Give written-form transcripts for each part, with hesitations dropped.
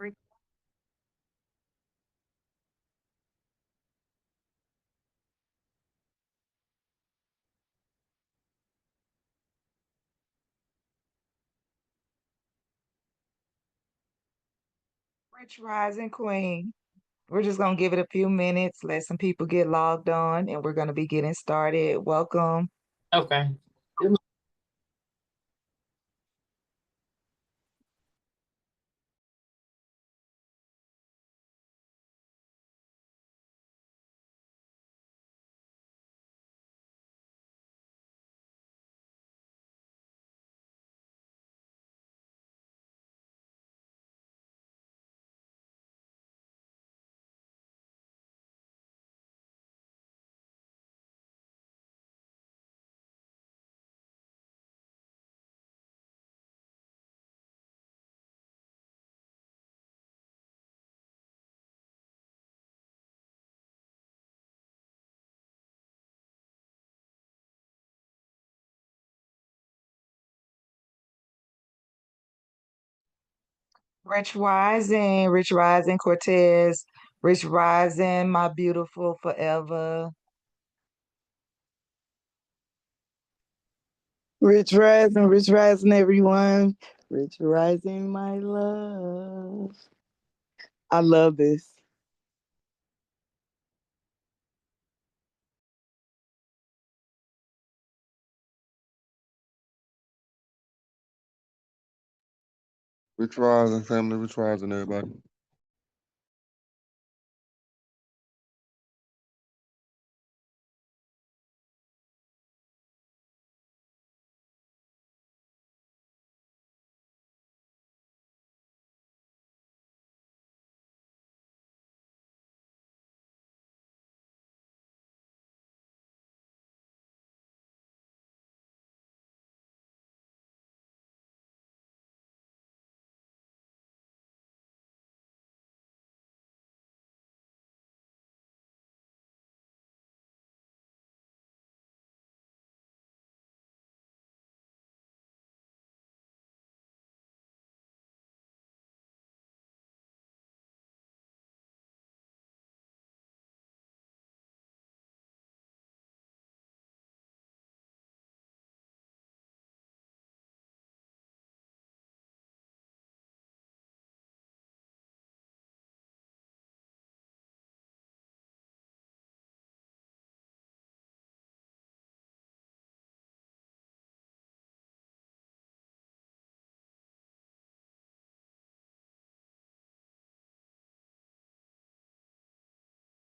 Rich Rising Queen. We're just gonna give it a few minutes, let some people get logged on, and we're gonna be getting started. Welcome. Okay. Rich Rising Cortez, Rich Rising, my beautiful forever. Rich rising, everyone. Rich rising, my love. I love this. Rich Rising family, Rich Rising everybody.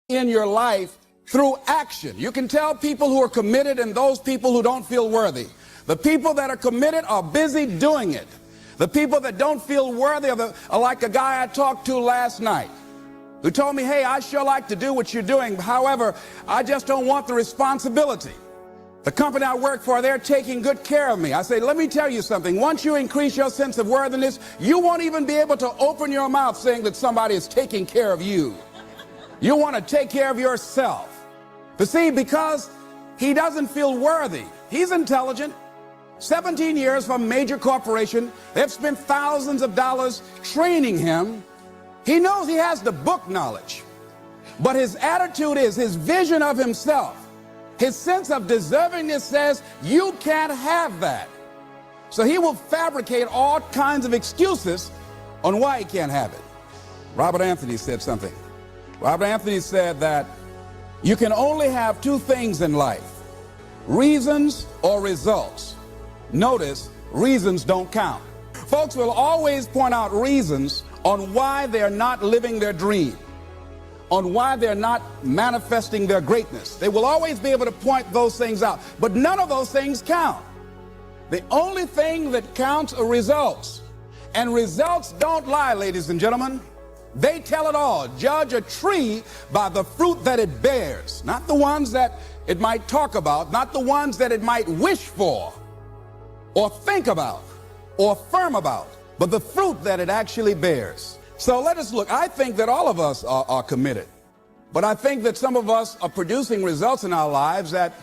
In your life through action. You can tell people who are committed and those people who don't feel worthy. The people that are committed are busy doing it. The people that don't feel worthy are like a guy I talked to last night who told me, hey, I sure like to do what you're doing. However, I just don't want the responsibility. The company I work for, they're taking good care of me. I say, let me tell you something. Once you increase your sense of worthiness, you won't even be able to open your mouth saying that somebody is taking care of you. You want to take care of yourself. But see, because he doesn't feel worthy, he's intelligent. 17 years from a major corporation. They've spent thousands of dollars training him. He knows he has the book knowledge. But his attitude is, his vision of himself, his sense of deservingness says, you can't have that. So he will fabricate all kinds of excuses on why he can't have it. Robert Anthony said something. Robert Anthony said that you can only have two things in life, reasons or results. Notice, reasons don't count. Folks will always point out reasons on why they're not living their dream, on why they're not manifesting their greatness. They will always be able to point those things out, but none of those things count. The only thing that counts are results. And results don't lie, ladies and gentlemen. They tell it all. Judge a tree by the fruit that it bears, not the ones that it might talk about, not the ones that it might wish for or think about or affirm about, but the fruit that it actually bears. So let us look. I think that all of us are committed, but I think that some of us are producing results in our lives that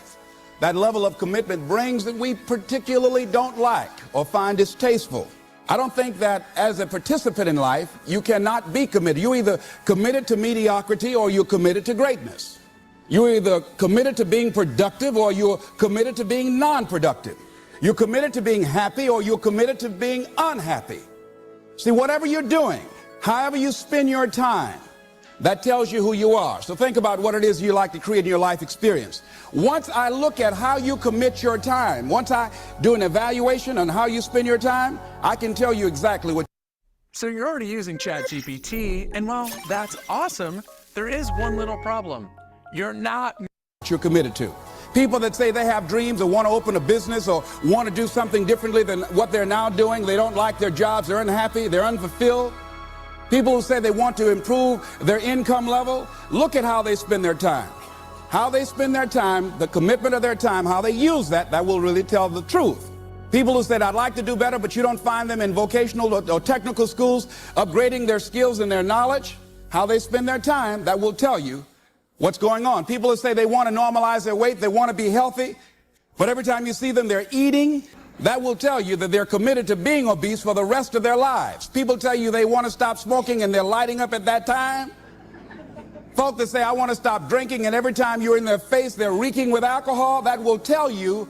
level of commitment brings that we particularly don't like or find distasteful. I don't think that as a participant in life, you cannot be committed. You're either committed to mediocrity or you're committed to greatness. You're either committed to being productive or you're committed to being non-productive. You're committed to being happy or you're committed to being unhappy. See, whatever you're doing, however you spend your time, that tells you who you are. So think about what it is you like to create in your life experience. Once I look at how you commit your time, once I do an evaluation on how you spend your time, I can tell you exactly what. So you're already using ChatGPT, and while that's awesome, there is one little problem. You're not You're committed to. People that say they have dreams or want to open a business or want to do something differently than what they're now doing, they don't like their jobs, they're unhappy, they're unfulfilled. People who say they want to improve their income level, look at how they spend their time. How they spend their time, the commitment of their time, how they use that will really tell the truth. People who said, I'd like to do better, but you don't find them in vocational or technical schools, upgrading their skills and their knowledge, how they spend their time, that will tell you what's going on. People who say they want to normalize their weight, they want to be healthy, but every time you see them, they're eating. That will tell you that they're committed to being obese for the rest of their lives. People tell you they want to stop smoking and they're lighting up at that time. Folk that say, I want to stop drinking, and every time you're in their face, they're reeking with alcohol. That will tell you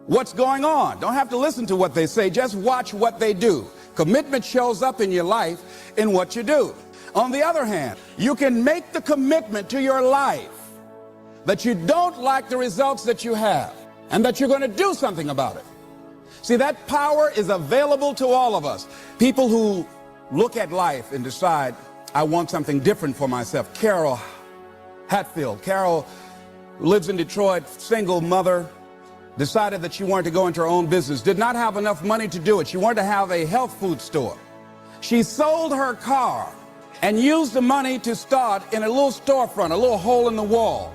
what's going on. Don't have to listen to what they say. Just watch what they do. Commitment shows up in your life in what you do. On the other hand, you can make the commitment to your life that you don't like the results that you have and that you're going to do something about it. See, that power is available to all of us. People who look at life and decide, I want something different for myself. Carol Hatfield. Carol lives in Detroit, single mother, decided that she wanted to go into her own business, did not have enough money to do it. She wanted to have a health food store. She sold her car and used the money to start in a little storefront, a little hole in the wall.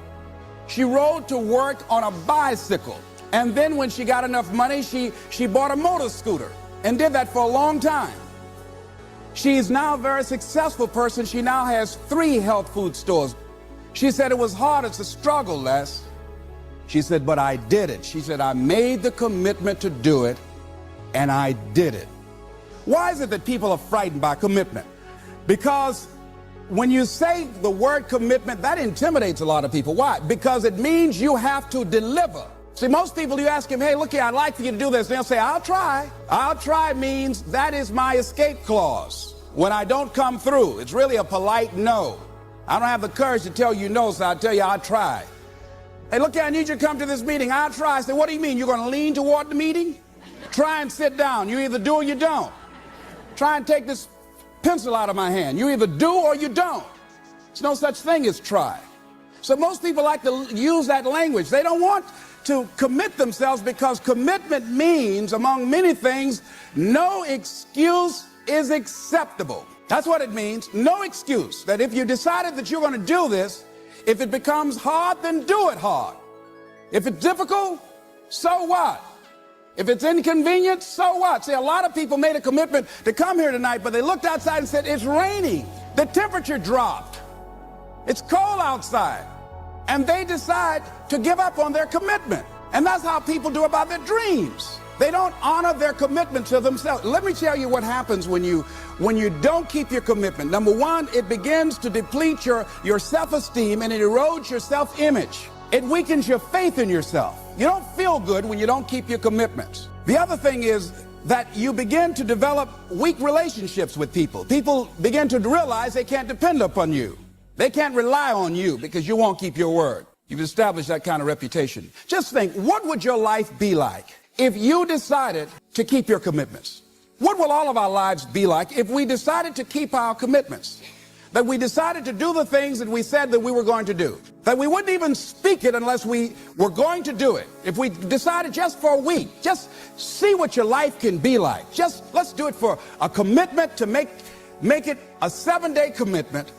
She rode to work on a bicycle. And then when she got enough money, she bought a motor scooter and did that for a long time. She's now a very successful person. She now has 3 health food stores. She said it was hard, it's a struggle, Les. She said, but I did it. She said, I made the commitment to do it, and I did it. Why is it that people are frightened by commitment? Because when you say the word commitment, that intimidates a lot of people. Why? Because it means you have to deliver. See, most people, you ask them, hey, look here, I'd like for you to do this. They'll say, I'll try. I'll try means that is my escape clause. When I don't come through, it's really a polite no. I don't have the courage to tell you no, so I'll tell you I'll try. Hey, look here, I need you to come to this meeting. I'll try. I say, what do you mean? You're going to lean toward the meeting? Try and sit down. You either do or you don't. Try and take this pencil out of my hand. You either do or you don't. There's no such thing as try. So most people like to use that language. They don't want to commit themselves because commitment means, among many things, no excuse is acceptable. That's what it means. No excuse. That if you decided that you're going to do this, if it becomes hard, then do it hard. If it's difficult, so what? If it's inconvenient, so what? See, a lot of people made a commitment to come here tonight, but they looked outside and said, it's raining. The temperature dropped. It's cold outside. And they decide to give up on their commitment. And that's how people do about their dreams. They don't honor their commitment to themselves. Let me tell you what happens when you don't keep your commitment. Number one, it begins to deplete your self-esteem, and it erodes your self-image. It weakens your faith in yourself. You don't feel good when you don't keep your commitments. The other thing is that you begin to develop weak relationships with people. People begin to realize they can't depend upon you. They can't rely on you because you won't keep your word. You've established that kind of reputation. Just think, what would your life be like if you decided to keep your commitments? What will all of our lives be like if we decided to keep our commitments? That we decided to do the things that we said that we were going to do. That we wouldn't even speak it unless we were going to do it. If we decided just for a week, just see what your life can be like. Let's do it for a commitment to make it a 7-day commitment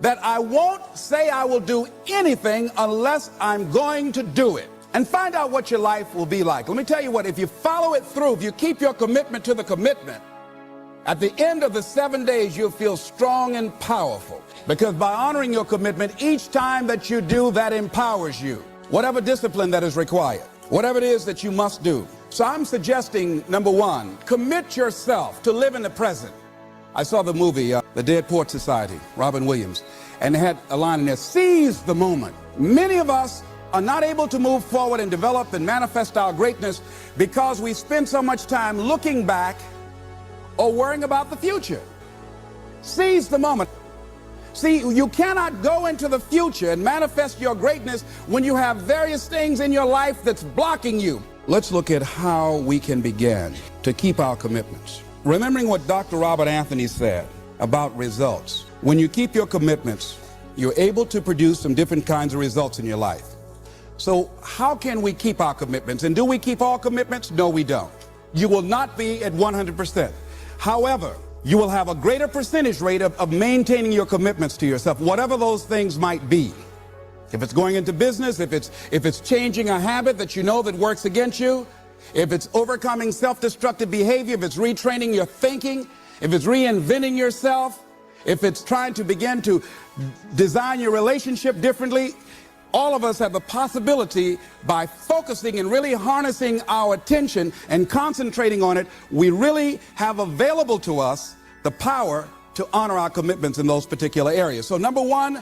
that I won't say I will do anything unless I'm going to do it. And find out what your life will be like. Let me tell you what, if you follow it through, if you keep your commitment to the commitment, at the end of the 7 days, you'll feel strong and powerful. Because by honoring your commitment, each time that you do, that empowers you. Whatever discipline that is required, whatever it is that you must do. So I'm suggesting, number one, commit yourself to live in the present. I saw the movie, The Dead Poets Society, Robin Williams, and they had a line in there, seize the moment. Many of us are not able to move forward and develop and manifest our greatness because we spend so much time looking back or worrying about the future. Seize the moment. See, you cannot go into the future and manifest your greatness when you have various things in your life that's blocking you. Let's look at how we can begin to keep our commitments. Remembering what Dr. Robert Anthony said about results. When you keep your commitments, you're able to produce some different kinds of results in your life. So how can we keep our commitments? And do we keep all commitments? No, we don't. You will not be at 100%. However, you will have a greater percentage rate of maintaining your commitments to yourself, whatever those things might be. If it's going into business, if it's changing a habit that you know that works against you, if it's overcoming self-destructive behavior, if it's retraining your thinking, if it's reinventing yourself, if it's trying to begin to design your relationship differently, all of us have the possibility, by focusing and really harnessing our attention and concentrating on it, we really have available to us the power to honor our commitments in those particular areas. So number one,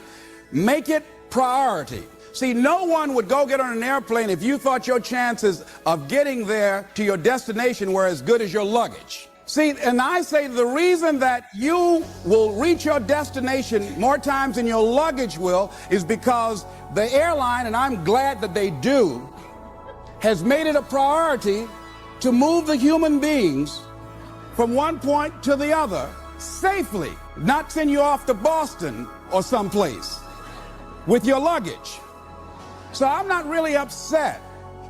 make it priority. See, no one would go get on an airplane if you thought your chances of getting there to your destination were as good as your luggage. See, and I say the reason that you will reach your destination more times than your luggage will is because the airline, and I'm glad that they do, has made it a priority to move the human beings from one point to the other safely, not send you off to Boston or someplace with your luggage. So I'm not really upset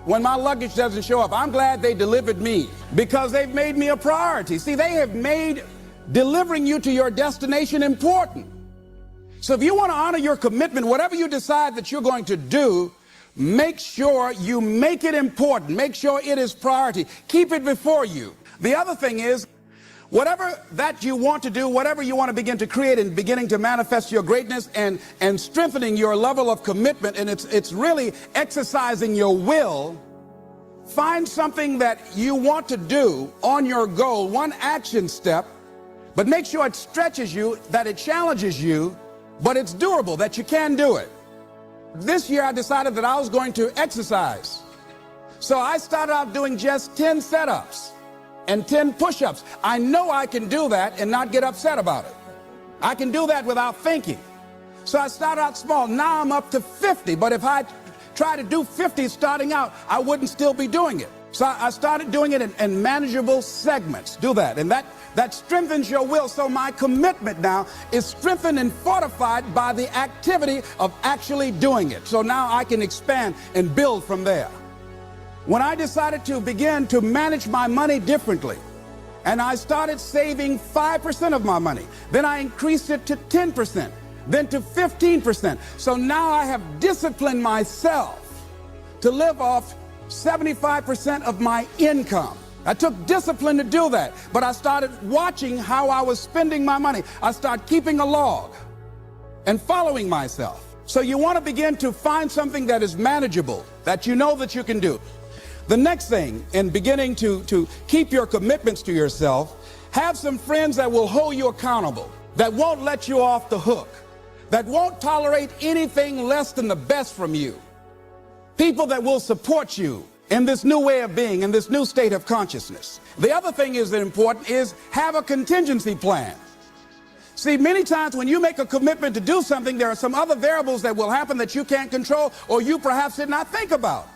when my luggage doesn't show up. I'm glad they delivered me because they've made me a priority. See, they have made delivering you to your destination important. So if you want to honor your commitment, whatever you decide that you're going to do, make sure you make it important. Make sure it is priority. Keep it before you. The other thing is, whatever that you want to do, whatever you want to begin to create and beginning to manifest your greatness and strengthening your level of commitment, and it's really exercising your will, find something that you want to do on your goal, one action step, but make sure it stretches you, that it challenges you, but it's doable, that you can do it. This year I decided that I was going to exercise. So I started out doing just 10 setups and 10 push-ups. I know I can do that and not get upset about it. I can do that without thinking. So I started out small. Now I'm up to 50. But if I try to do 50 starting out, I wouldn't still be doing it. So I started doing it in manageable segments. Do that. And that strengthens your will. So my commitment now is strengthened and fortified by the activity of actually doing it. So now I can expand and build from there. When I decided to begin to manage my money differently, and I started saving 5% of my money, then I increased it to 10%, then to 15%. So now I have disciplined myself to live off 75% of my income. I took discipline to do that, but I started watching how I was spending my money. I started keeping a log and following myself. So you want to begin to find something that is manageable, that you know that you can do. The next thing, in beginning to keep your commitments to yourself, have some friends that will hold you accountable, that won't let you off the hook, that won't tolerate anything less than the best from you. People that will support you in this new way of being, in this new state of consciousness. The other thing is that important is have a contingency plan. See, many times when you make a commitment to do something, there are some other variables that will happen that you can't control or you perhaps did not think about.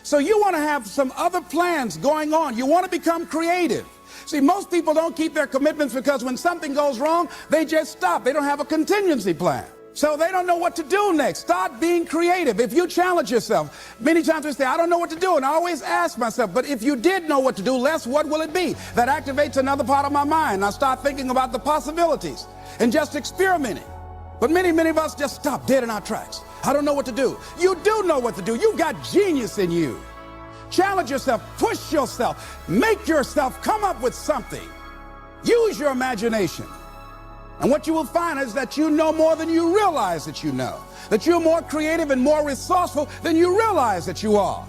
So you want to have some other plans going on. You want to become creative. See, most people don't keep their commitments because when something goes wrong, they just stop. They don't have a contingency plan. So they don't know what to do next. Start being creative. If you challenge yourself, many times we say, I don't know what to do. And I always ask myself, but if you did know what to do, Les, what will it be? That activates another part of my mind. I start thinking about the possibilities and just experimenting. But many of us just stop dead in our tracks. I don't know what to do. You do know what to do. You've got genius in you. Challenge yourself, push yourself, make yourself come up with something. Use your imagination. And what you will find is that you know more than you realize that you know. That you're more creative and more resourceful than you realize that you are.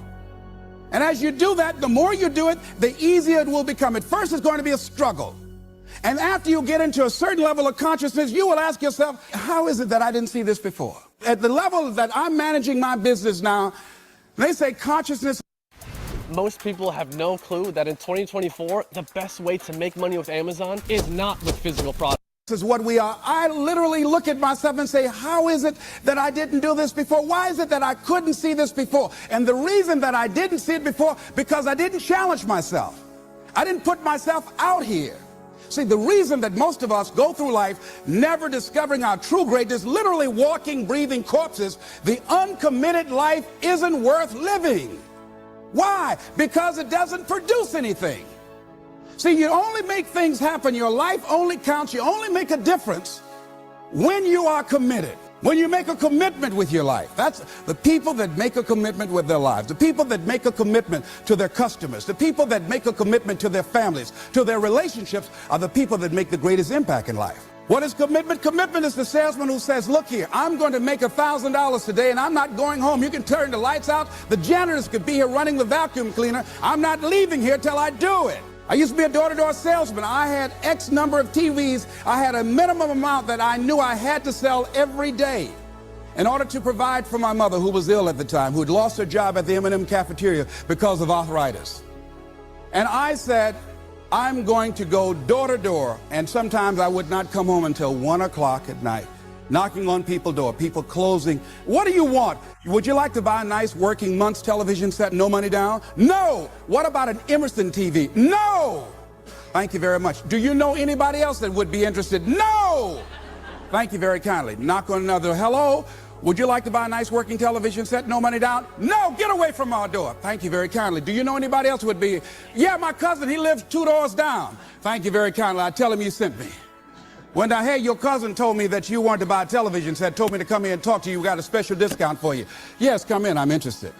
And as you do that, the more you do it, the easier it will become. At first, it's going to be a struggle. And after you get into a certain level of consciousness, you will ask yourself, how is it that I didn't see this before? At the level that I'm managing my business now, they say consciousness. Most people have no clue that in 2024, the best way to make money with Amazon is not with physical products. This is what we are. I literally look at myself and say, how is it that I didn't do this before? Why is it that I couldn't see this before? And the reason that I didn't see it before, because I didn't challenge myself. I didn't put myself out here. See, the reason that most of us go through life never discovering our true greatness, literally walking, breathing corpses, the uncommitted life isn't worth living. Why? Because it doesn't produce anything. See, you only make things happen. Your life only counts. You only make a difference when you are committed. When you make a commitment with your life. That's the people that make a commitment with their lives. The people that make a commitment to their customers. The people that make a commitment to their families, to their relationships, are the people that make the greatest impact in life. What is commitment? Commitment is the salesman who says, look here, I'm going to make $1,000 today and I'm not going home. You can turn the lights out. The janitors could be here running the vacuum cleaner. I'm not leaving here till I do it. I used to be a door-to-door salesman. I had X number of TVs. I had a minimum amount that I knew I had to sell every day in order to provide for my mother, who was ill at the time, who had lost her job at the M&M cafeteria because of arthritis. And I said, I'm going to go door to door, and sometimes I would not come home until 1 o'clock at night, knocking on people's door, people closing. What do you want? Would you like to buy a nice working month's television set, no money down? No. What about an Emerson TV? No. Thank you very much. Do you know anybody else that would be interested? No. Thank you very kindly. Knock on another. Hello. Would you like to buy a nice working television set, no money down? No, get away from our door. Thank you very kindly. Do you know anybody else who would be? Yeah, my cousin, he lives 2 doors down. Thank you very kindly. I tell him you sent me. When I heard your cousin told me that you wanted to buy a television set, told me to come in and talk to you, we got a special discount for you. Yes, come in, I'm interested.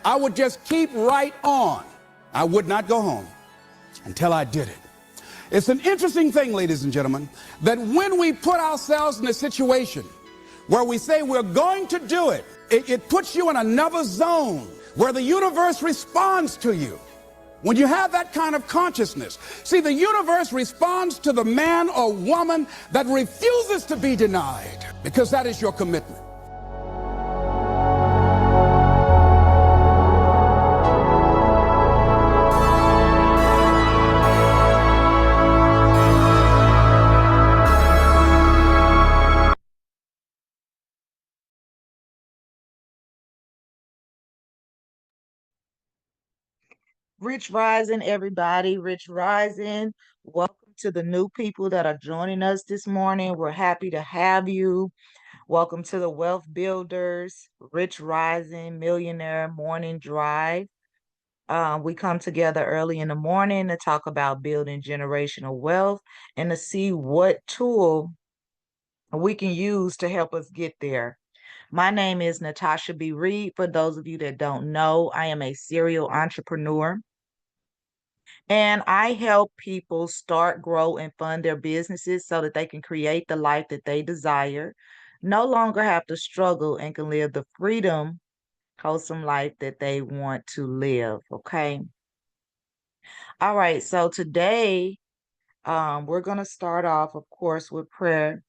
I would just keep right on. I would not go home until I did it. It's an interesting thing, ladies and gentlemen, that when we put ourselves in a situation where we say we're going to do it, it puts you in another zone where the universe responds to you. When you have that kind of consciousness, see, the universe responds to the man or woman that refuses to be denied, because that is your commitment. Rich Rising, everybody. Rich Rising. Welcome to the new people that are joining us this morning. We're happy to have you. Welcome to the Wealth Builders, Rich Rising Millionaire Morning Drive. We come together early in the morning to talk about building generational wealth and to see what tool we can use to help us get there. My name is Netasha B Reed. For those of you that don't know, I am a serial entrepreneur. And I help people start, grow, and fund their businesses so that they can create the life that they desire, no longer have to struggle, and can live the freedom, wholesome life that they want to live. Okay. All right. So today, we're going to start off, of course, with prayer.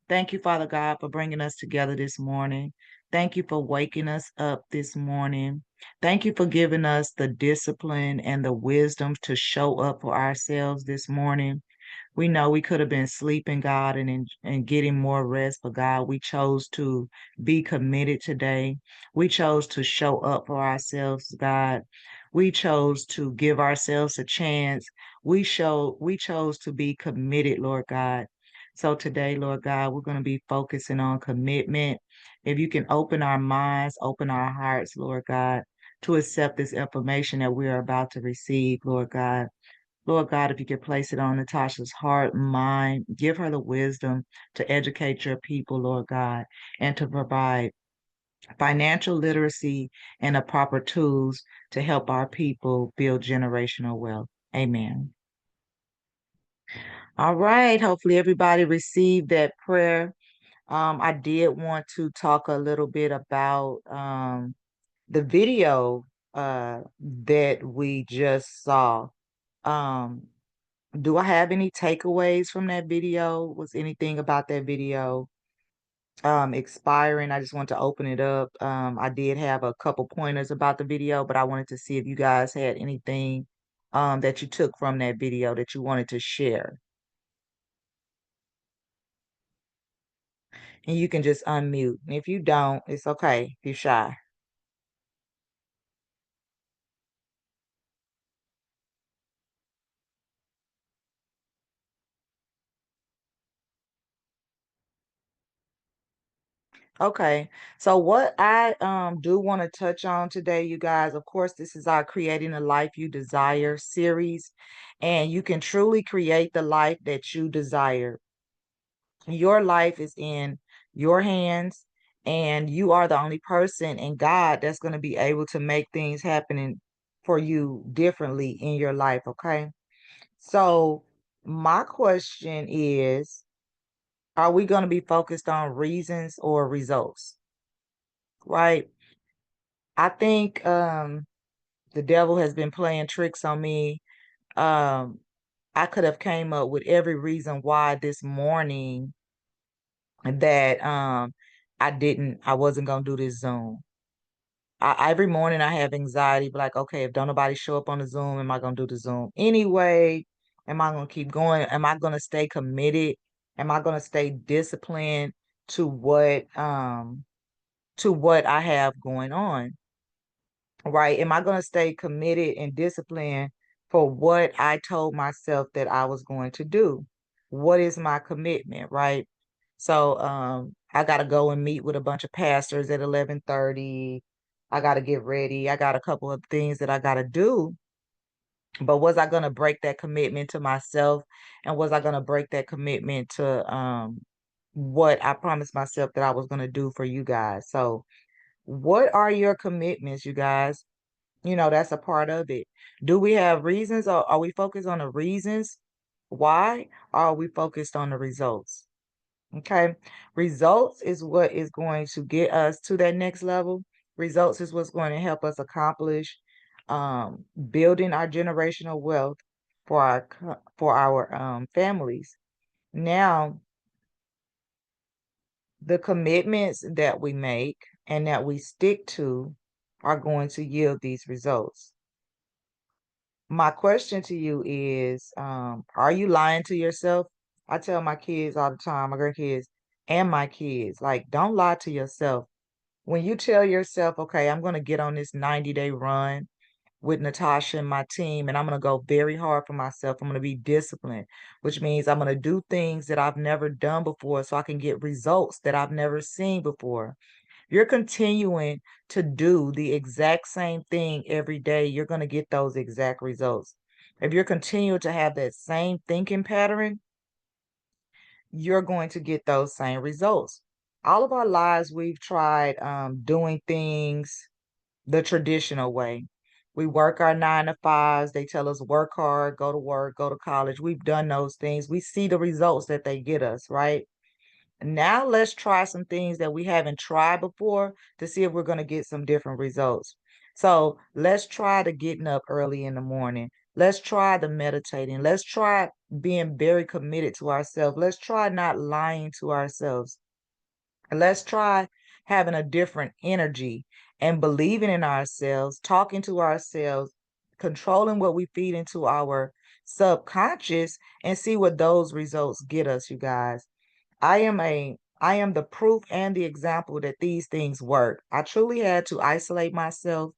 Thank you, Father God, for bringing us together this morning. Thank you for waking us up this morning. Thank you for giving us the discipline and the wisdom to show up for ourselves this morning. We know we could have been sleeping, God, and getting more rest, but God, we chose to be committed today. We chose to show up for ourselves, God. We chose to give ourselves a chance. We chose to be committed, Lord God. So today, Lord God, we're going to be focusing on commitment. If you can open our minds, open our hearts, Lord God, to accept this information that we are about to receive, Lord God. Lord God, if you could place it on Natasha's heart, mind, give her the wisdom to educate your people, Lord God, and to provide financial literacy and the proper tools to help our people build generational wealth. Amen. All right. Hopefully everybody received that prayer. I did want to talk a little bit about the video that we just saw. Um, do I have any takeaways from that video? Was anything about that video expiring? I just want to open it up. I did have a couple pointers about the video, but I wanted to see if you guys had anything that you took from that video that you wanted to share. And you can just unmute. And if you don't, it's okay if you're shy. Okay. So what I do want to touch on today, you guys, of course, this is our Creating a Life You Desire series, and you can truly create the life that you desire. Your life is in your hands, and you are the only person in God that's going to be able to make things happen for you differently in your life, okay? So my question is, are we going to be focused on reasons or results? Right? I think the devil has been playing tricks on me. Um I could have came up with every reason why this morning that I wasn't gonna do this Zoom. Every morning I have anxiety, but like, okay, if don't nobody show up on the Zoom, am I gonna do the Zoom anyway? Am I gonna keep going? Am I gonna stay committed? Am I gonna stay disciplined to what I have going on? Right? Am I going to stay committed and disciplined for what I told myself that I was going to do? What is my commitment, right? So I got to go and meet with a bunch of pastors at 11:30. I got to get ready. I got a couple of things that I got to do. But was I going to break that commitment to myself, and was I going to break that commitment to what I promised myself that I was going to do for you guys? So what are your commitments, you guys? That's a part of it. Do we have reasons, or are we focused on the reasons why, or are we focused on the results? Okay. Results is what is going to get us to that next level. Results is what's going to help us accomplish building our generational wealth for our families. Now, the commitments that we make and that we stick to are going to yield these results. My question to you is, are you lying to yourself? I tell my kids all the time, my grandkids and my kids, like, don't lie to yourself. When you tell yourself, okay, I'm going to get on this 90-day run with Natasha and my team, and I'm going to go very hard for myself. I'm going to be disciplined, which means I'm going to do things that I've never done before so I can get results that I've never seen before. You're continuing to do the exact same thing every day, you're going to get those exact results. If you're continuing to have that same thinking pattern, you're going to get those same results. All of our lives, we've tried doing things the traditional way. We work our 9 to 5s. They tell us work hard, go to work, go to college. We've done those things. We see the results that they get us, right? Now let's try some things that we haven't tried before to see if we're going to get some different results. So let's try the getting up early in the morning. Let's try the meditating. Let's try being very committed to ourselves. Let's try not lying to ourselves. Let's try having a different energy and believing in ourselves, talking to ourselves, controlling what we feed into our subconscious, and see what those results get us, you guys. I am the proof and the example that these things work. I truly had to isolate myself,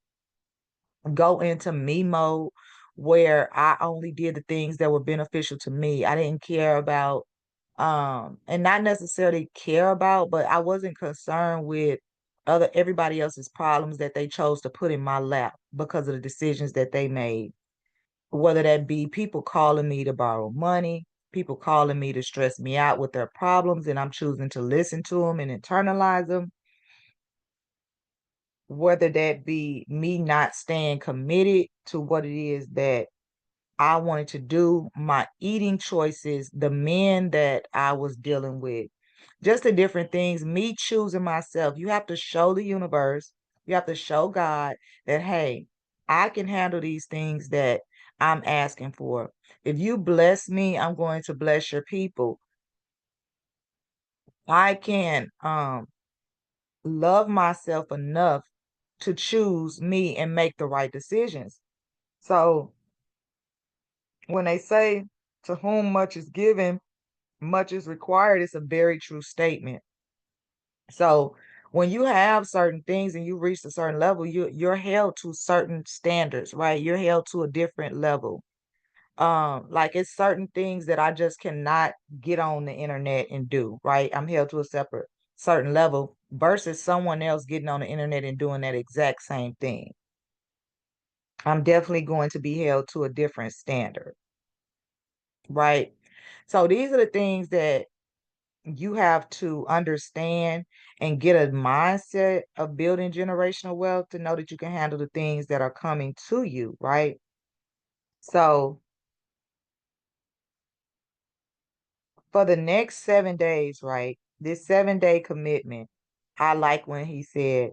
go into me mode where I only did the things that were beneficial to me. I didn't care about and not necessarily care about, but I wasn't concerned with other everybody else's problems that they chose to put in my lap because of the decisions that they made, whether that be people calling me to borrow money, people calling me to stress me out with their problems, and I'm choosing to listen to them and internalize them, whether that be me not staying committed to what it is that I wanted to do, my eating choices, the men that I was dealing with, just the different things, me choosing myself. You have to show the universe, you have to show God that, hey, I can handle these things that I'm asking for. If you bless me, I'm going to bless your people. I can love myself enough to choose me and make the right decisions. So when they say to whom much is given, much is required, it's a very true statement. So when you have certain things and you reach a certain level, you're held to certain standards, right? You're held to a different level. Like it's certain things that I just cannot get on the internet and do, right? I'm held to a separate certain level versus someone else getting on the internet and doing that exact same thing. I'm definitely going to be held to a different standard, right? So these are the things that you have to understand and get a mindset of building generational wealth to know that you can handle the things that are coming to you, right? So for the next 7 days, right? This 7 day commitment, I like when he said,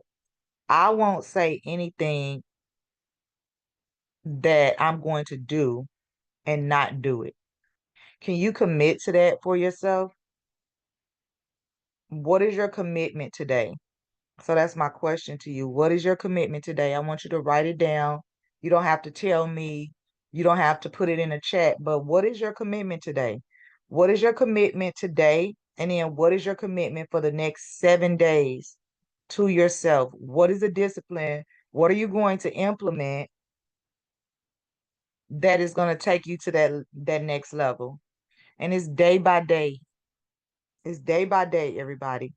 I won't say anything that I'm going to do and not do it. Can you commit to that for yourself? What is your commitment today? So that's my question to you. What is your commitment today? I want you to write it down. You don't have to tell me, you don't have to put it in a chat, but what is your commitment today? What is your commitment today? And then what is your commitment for the next 7 days to yourself? What is the discipline? What are you going to implement that is going to take you to that next level? And it's day by day. It's day by day, everybody.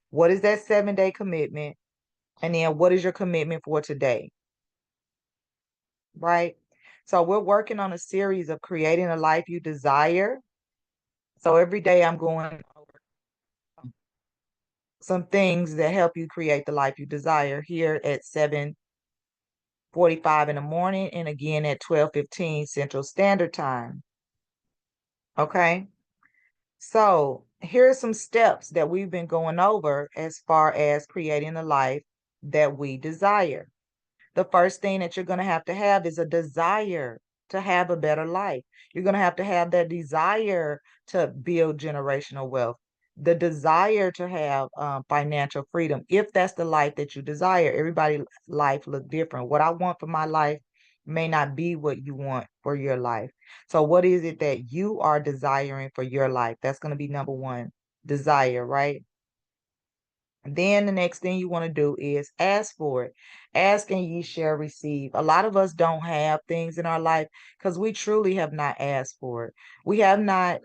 What is that 7 day commitment? And then what is your commitment for today? Right? So we're working on a series of creating a life you desire. So every day I'm going over some things that help you create the life you desire here at 7:45 in the morning and again at 12:15 Central Standard Time. Okay? So here are some steps that we've been going over as far as creating the life that we desire. The first thing that you're going to have is a desire to have a better life. You're going to have that desire to build generational wealth, the desire to have financial freedom, if that's the life that you desire. Everybody's life look different. What I want for my life may not be what you want for your life. So what is it that you are desiring for your life? That's going to be number one, desire, right? Then the next thing you want to do is ask for it. Ask and ye shall receive. A lot of us don't have things in our life because we truly have not asked for it. We have not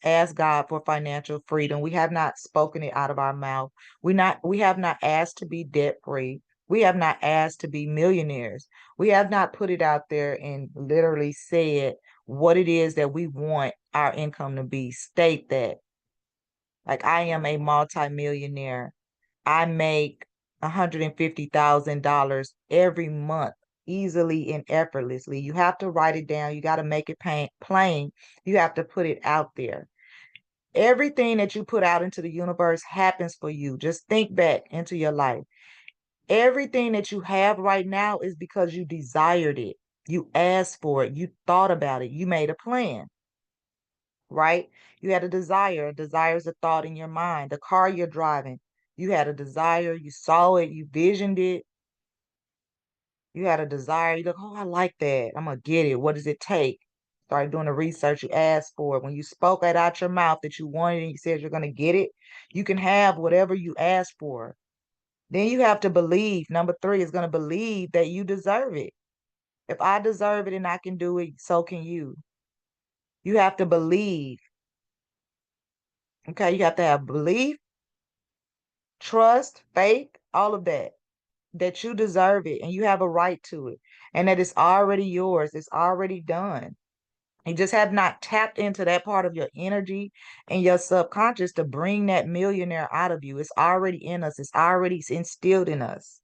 asked God for financial freedom. We have not spoken it out of our mouth. We have not asked to be debt free. We have not asked to be millionaires. We have not put it out there and literally said what it is that we want our income to be. State that. Like I am a multimillionaire. I make $150,000 every month easily and effortlessly. You have to write it down. You got to make it plain. You have to put it out there. Everything that you put out into the universe happens for you. Just think back into your life. Everything that you have right now is because you desired it. You asked for it. You thought about it. You made a plan, right? You had a desire. A desire is a thought in your mind. The car you're driving, you had a desire, you saw it, you visioned it, you had a desire. You look, oh, I like that. I'm gonna get it. What does it take? Started doing the research, you asked for it. When you spoke it out your mouth that you wanted and you said you're gonna get it, you can have whatever you asked for. Then you have to believe. Number three is gonna believe that you deserve it. If I deserve it and I can do it, so can you. You have to believe. Okay, you have to have belief, trust, faith, all of that, that you deserve it and you have a right to it and that it's already yours. It's already done. You just have not tapped into that part of your energy and your subconscious to bring that millionaire out of you. It's already in us. It's already instilled in us.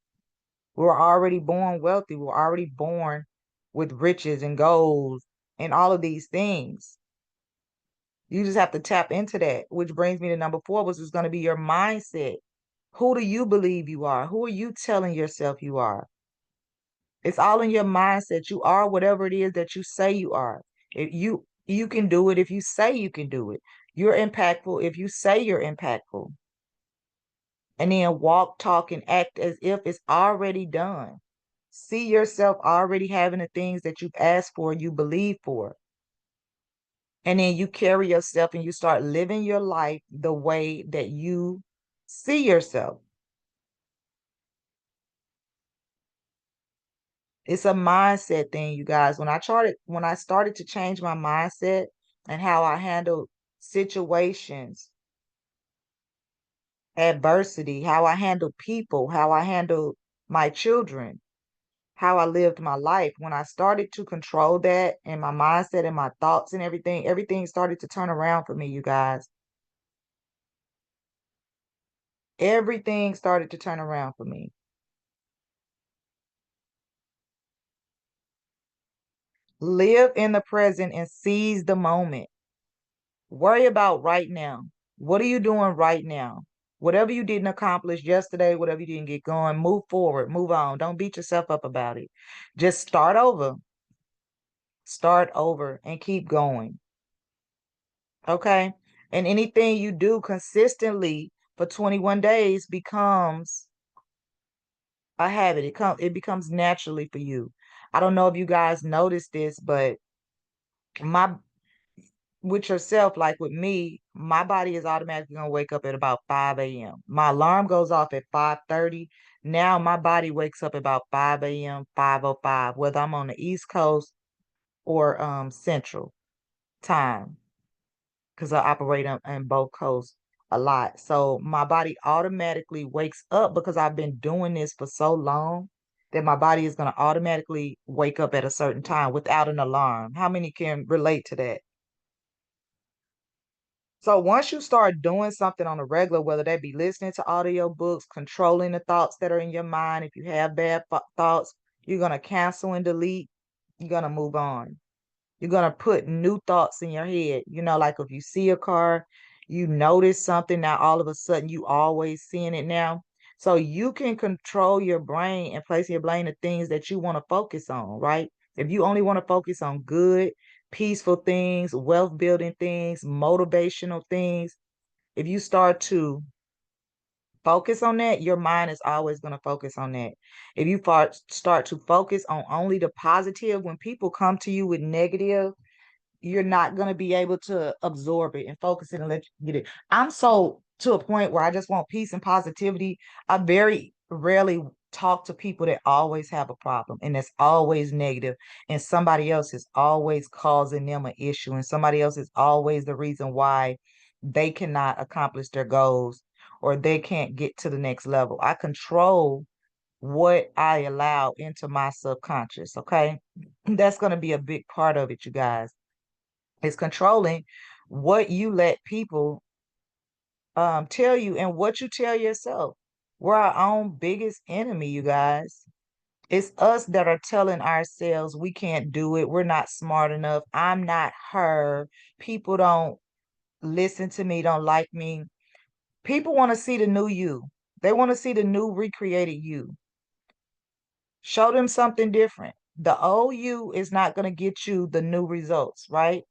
We're already born wealthy. We're already born with riches and gold and all of these things. You just have to tap into that, which brings me to number four, which is going to be your mindset. Who do you believe you are? Who are you telling yourself you are? It's all in your mindset. You are whatever it is that you say you are. If you can do it if you say you can do it. You're impactful if you say you're impactful. And then walk, talk, and act as if it's already done. See yourself already having the things that you've asked for, you believe for. And then you carry yourself and you start living your life the way that you see yourself. It's a mindset thing, you guys. When I started to change my mindset and how I handle situations, adversity, how I handle people, how I handle my children, how I lived my life, when I started to control that and my mindset and my thoughts and everything started to turn around for me, you guys. Everything started to turn around for me. Live in the present and seize the moment. Worry about right now. What are you doing right now? Whatever you didn't accomplish yesterday, whatever you didn't get going, move forward, move on. Don't beat yourself up about it. Just start over. Start over and keep going. Okay? And anything you do consistently for 21 days becomes a habit. It becomes naturally for you. I don't know if you guys noticed this, but my with yourself, like with me, my body is automatically gonna wake up at about 5 a.m. My alarm goes off at 5:30. Now my body wakes up about 5 a.m., 5:05, whether I'm on the East Coast or Central time, because I operate in both coasts a lot. So my body automatically wakes up because I've been doing this for so long that my body is gonna automatically wake up at a certain time without an alarm. How many can relate to that? So once you start doing something on a regular, whether that be listening to audio books, controlling the thoughts that are in your mind, if you have bad thoughts, you're going to cancel and delete, you're going to move on. You're going to put new thoughts in your head. You know, like if you see a car, you notice something, now all of a sudden you always seeing it now. So you can control your brain and place your brain the things that you want to focus on, right? If you only want to focus on good, peaceful things, wealth building things, motivational things, if you start to focus on that, your mind is always going to focus on that. If you start to focus on only the positive, when people come to you with negative, you're not going to be able to absorb it and focus it and let you get it. I'm so to a point where I just want peace and positivity. I very rarely talk to people that always have a problem and that's always negative, and somebody else is always causing them an issue, and somebody else is always the reason why they cannot accomplish their goals or they can't get to the next level. I control what I allow into my subconscious, okay? That's going to be a big part of it, you guys. It's controlling what you let people tell you and what you tell yourself. We're our own biggest enemy, you guys. It's us that are telling ourselves we can't do it. We're not smart enough. I'm not her. People don't listen to me, don't like me. People want to see the new you. They want to see the new recreated you. Show them something different. The old you is not going to get you the new results, right?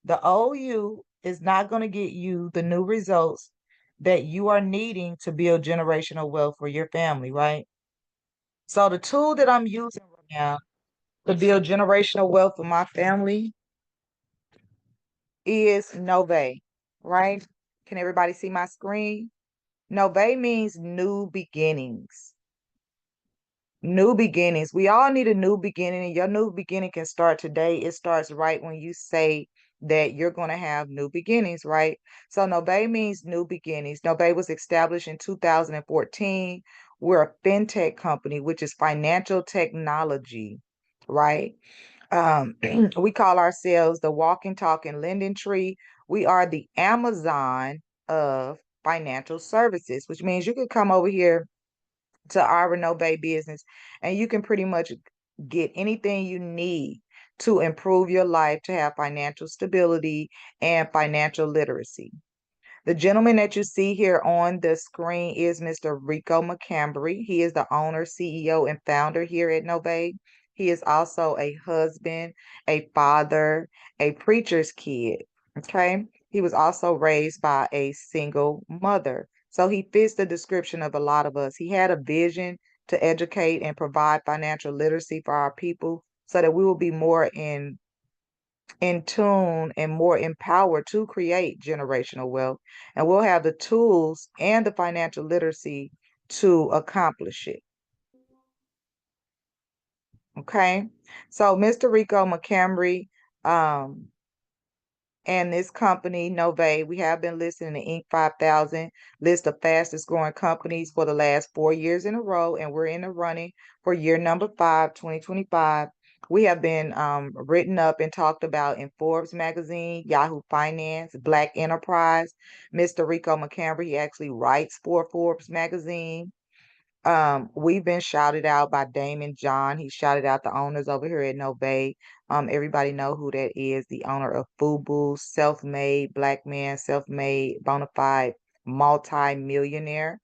The old you is not going to get you the new results that you are needing to build generational wealth for your family, right? So the tool that I'm using right now to build generational wealth for my family is Nove, right? Can everybody see my screen? Nove means new beginnings. New beginnings. We all need a new beginning, and your new beginning can start today. It starts right when you say that you're going to have new beginnings, right? So Nove means new beginnings. Nove was established in 2014. We're a fintech company, which is financial technology, right? We call ourselves the walking, talking lending tree. We are the Amazon of financial services, which means you could come over here to our Renove business, and you can pretty much get anything you need to improve your life, to have financial stability and financial literacy. The gentleman that you see here on the screen is Mr. Rico McCambry. He is the owner, CEO, and founder here at Nove. He is also a husband, a father, a preacher's kid. Okay. He was also raised by a single mother. So he fits the description of a lot of us. He had a vision to educate and provide financial literacy for our people so that we will be more in tune and more empowered to create generational wealth. And we'll have the tools and the financial literacy to accomplish it. Okay. So Mr. Rico McCambry, um, and this company, Nove, we have been listed in the Inc. 5000 list of fastest growing companies for the last 4 years in a row, and we're in the running for year number 5, 2025. We have been written up and talked about in Forbes magazine, Yahoo Finance, Black Enterprise. Mr. Rico McCambry, he actually writes for Forbes magazine. We've been shouted out by Damon John. He shouted out the owners over here at Nove. Everybody know who that is, the owner of FUBU, self-made black man, self-made, bona fide, multi-millionaire.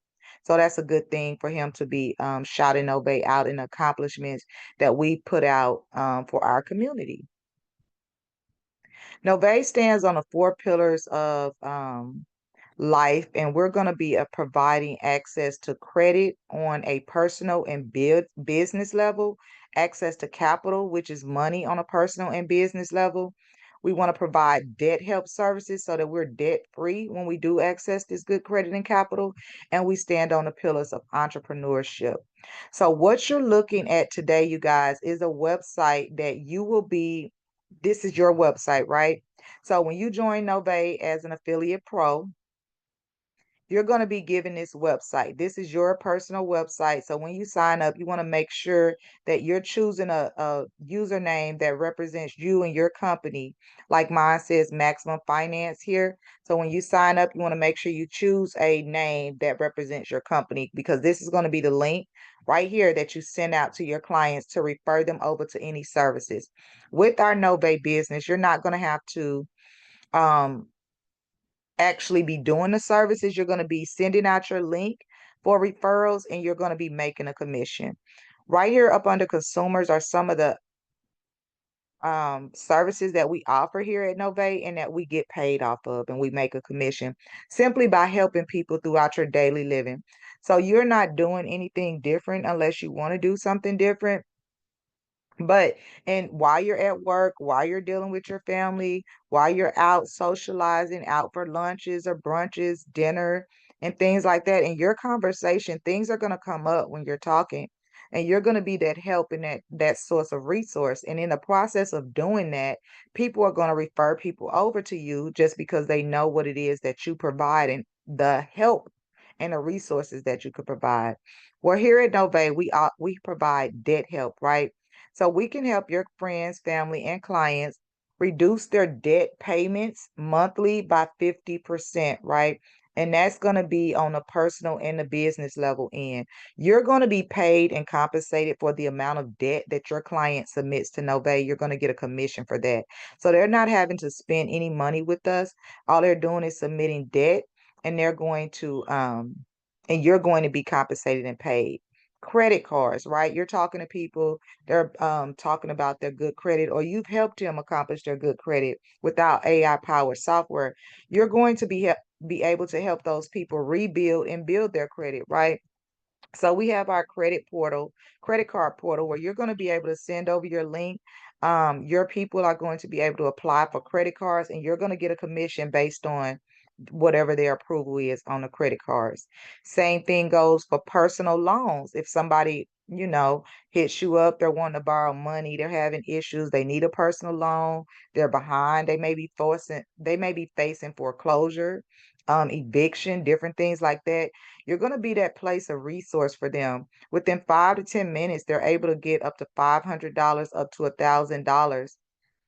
So that's a good thing for him to be shouting Nove out in accomplishments that we put out for our community. Nove stands on the 4 pillars of life, and we're going to be providing access to credit on a personal and business level, access to capital, which is money on a personal and business level. We want to provide debt help services so that we're debt free when we do access this good credit and capital, and we stand on the pillars of entrepreneurship. So what you're looking at today, you guys, is a website that you will be, this is your website, right? So when you join Nove as an affiliate pro, you're going to be given this website. This is your personal website. So when you sign up, you want to make sure that you're choosing a username that represents you and your company. Like mine says Maximum Finance here. So when you sign up, you want to make sure you choose a name that represents your company, because this is going to be the link right here that you send out to your clients to refer them over to any services. With our Nove business, you're not going to have to um actually be doing the services. You're going to be sending out your link for referrals, and you're going to be making a commission. Right here up under consumers are some of the services that we offer here at Nove and that we get paid off of, and we make a commission simply by helping people throughout your daily living. So you're not doing anything different unless you want to do something different. But and while you're at work, while you're dealing with your family, while you're out socializing, out for lunches or brunches, dinner, and things like that, in your conversation, things are going to come up when you're talking, and you're going to be that help and that source of resource. And in the process of doing that, people are going to refer people over to you just because they know what it is that you provide and the help and the resources that you could provide. Well, here at Nove, we provide debt help, right? So we can help your friends, family, and clients reduce their debt payments monthly by 50%, right? And that's going to be on the personal and the business level end. You're going to be paid and compensated for the amount of debt that your client submits to Nove. You're going to get a commission for that. So they're not having to spend any money with us. All they're doing is submitting debt, and they're going to and you're going to be compensated and paid. Credit cards, right? You're talking to people, they're talking about their good credit, or you've helped them accomplish their good credit without AI powered software. You're going to be able to help those people rebuild and build their credit, right? So we have our credit card portal, where you're going to be able to send over your link. Your people are going to be able to apply for credit cards, and you're going to get a commission based on whatever their approval is on the credit cards. Same thing goes for personal loans. If somebody, hits you up, they're wanting to borrow money, they're having issues, they need a personal loan, they're behind, they may be facing foreclosure, eviction, different things like that. You're going to be that place of resource for them. Within 5 to 10 minutes, they're able to get up to $500, up to $1,000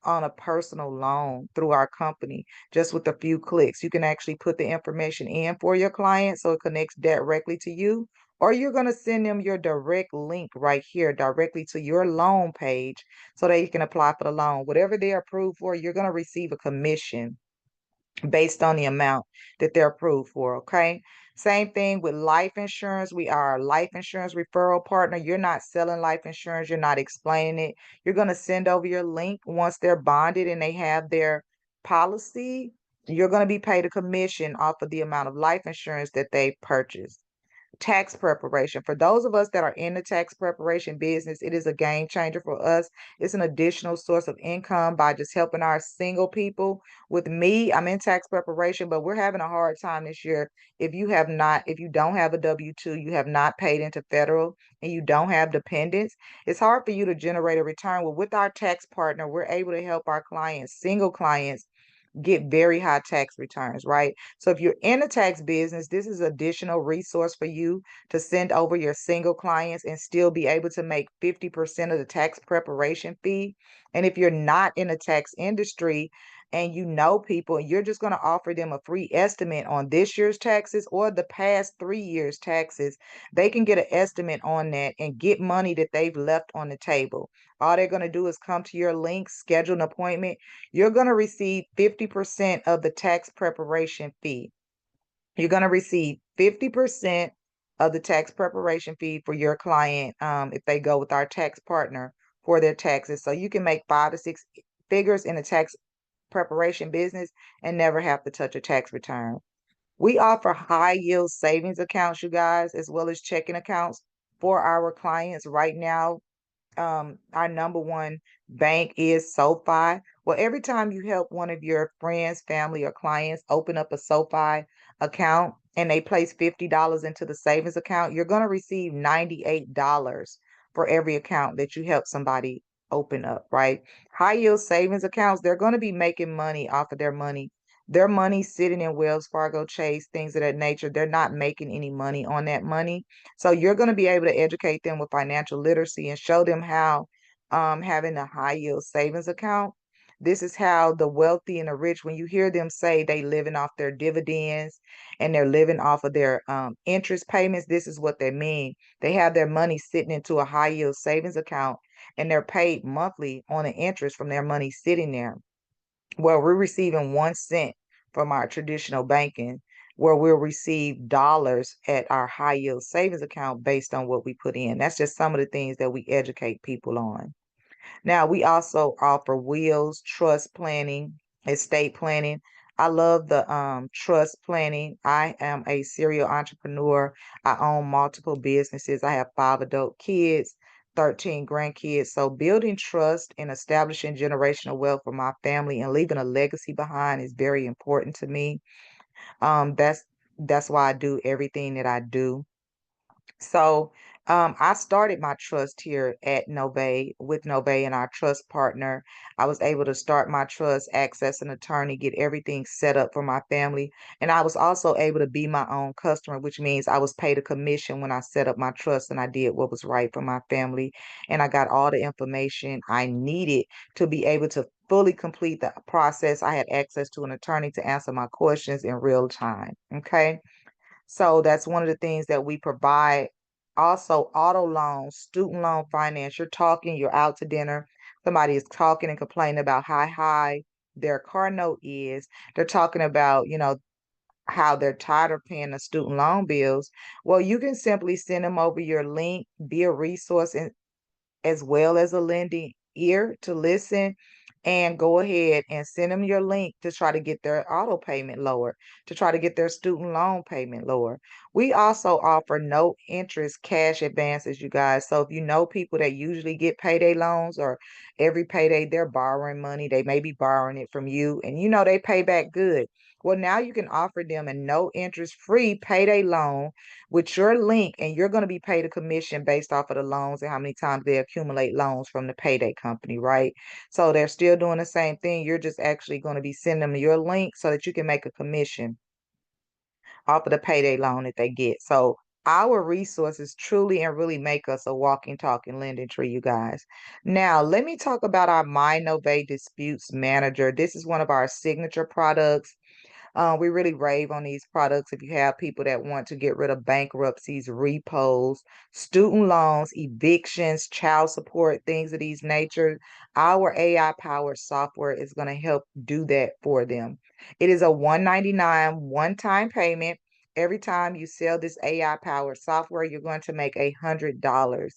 on a personal loan through our company, just with a few clicks. You can actually put the information in for your client so it connects directly to you, or you're going to send them your direct link right here directly to your loan page so they can apply for the loan. Whatever they're approved for, you're going to receive a commission based on the amount that they're approved for. Okay. Same thing with life insurance. We are a life insurance referral partner. You're not selling life insurance, you're not explaining it. You're going to send over your link once they're bonded and they have their policy. You're going to be paid a commission off of the amount of life insurance that they purchased. Tax preparation. For those of us that are in the tax preparation business, it is a game changer for us. It's an additional source of income by just helping our single people. With me, I'm in tax preparation, but we're having a hard time this year. If you don't have a W-2, you have not paid into federal, and you don't have dependents, it's hard for you to generate a return. Well, with our tax partner, we're able to help our clients, single clients, get very high tax returns, right? So if you're in the tax business, this is additional resource for you to send over your single clients and still be able to make 50% of the tax preparation fee. And if you're not in the tax industry and you know people and you're just going to offer them a free estimate on this year's taxes or the past 3 years' taxes, they can get an estimate on that and get money that they've left on the table. All they're going to do is come to your link, schedule an appointment. You're going to receive 50% of the tax preparation fee. You're going to receive 50% of the tax preparation fee for your client if they go with our tax partner for their taxes. So you can make 5 to 6 figures in the tax preparation business and never have to touch a tax return. We offer high yield savings accounts, you guys, as well as checking accounts for our clients right now. Our number one bank is SoFi. Well, every time you help one of your friends, family, or clients open up a SoFi account and they place $50 into the savings account, you're going to receive $98 for every account that you help somebody open up, right? High yield savings accounts, they're going to be making money off of their money. Their money sitting in Wells Fargo, Chase, things of that nature. They're not making any money on that money. So you're going to be able to educate them with financial literacy and show them how having a high yield savings account. This is how the wealthy and the rich, when you hear them say they living off their dividends and they're living off of their interest payments, this is what they mean. They have their money sitting into a high yield savings account and they're paid monthly on the interest from their money sitting there. Well, we're receiving 1 cent from our traditional banking, where we'll receive dollars at our high yield savings account based on what we put in. That's just some of the things that we educate people on. Now, we also offer wills, trust planning, estate planning. I love the trust planning. I am a serial entrepreneur. I own multiple businesses. I have 5 adult kids, 13 grandkids. So building trust and establishing generational wealth for my family and leaving a legacy behind is very important to me. Um, that's that's why I do everything that I do. So I started my trust here at Nove with Nove and our trust partner. I was able to start my trust, access an attorney, get everything set up for my family. And I was also able to be my own customer, which means I was paid a commission when I set up my trust and I did what was right for my family. And I got all the information I needed to be able to fully complete the process. I had access to an attorney to answer my questions in real time. Okay. So that's one of the things that we provide. Also, auto loans, student loan finance. You're talking, you're out to dinner. Somebody is talking and complaining about how high their car note is. They're talking about, how they're tired of paying the student loan bills. Well, you can simply send them over your link, be a resource, and as well as a lending ear to listen, and go ahead and send them your link to try to get their auto payment lower, to try to get their student loan payment lower. We also offer no interest cash advances, you guys. So if you know people that usually get payday loans or every payday they're borrowing money, they may be borrowing it from you and they pay back good. Well, now you can offer them a no interest free payday loan with your link, and you're going to be paid a commission based off of the loans and how many times they accumulate loans from the payday company, right? So they're still doing the same thing. You're just actually going to be sending them your link so that you can make a commission off of the payday loan that they get. So our resources truly and really make us a walking, talking lending tree, you guys. Now, let me talk about our MyNovate Disputes Manager. This is one of our signature products. We really rave on these products if you have people that want to get rid of bankruptcies, repos, student loans, evictions, child support, things of these nature. Our AI powered software is going to help do that for them. It is a $199 one-time payment. Every time you sell this AI powered software, you're going to make $100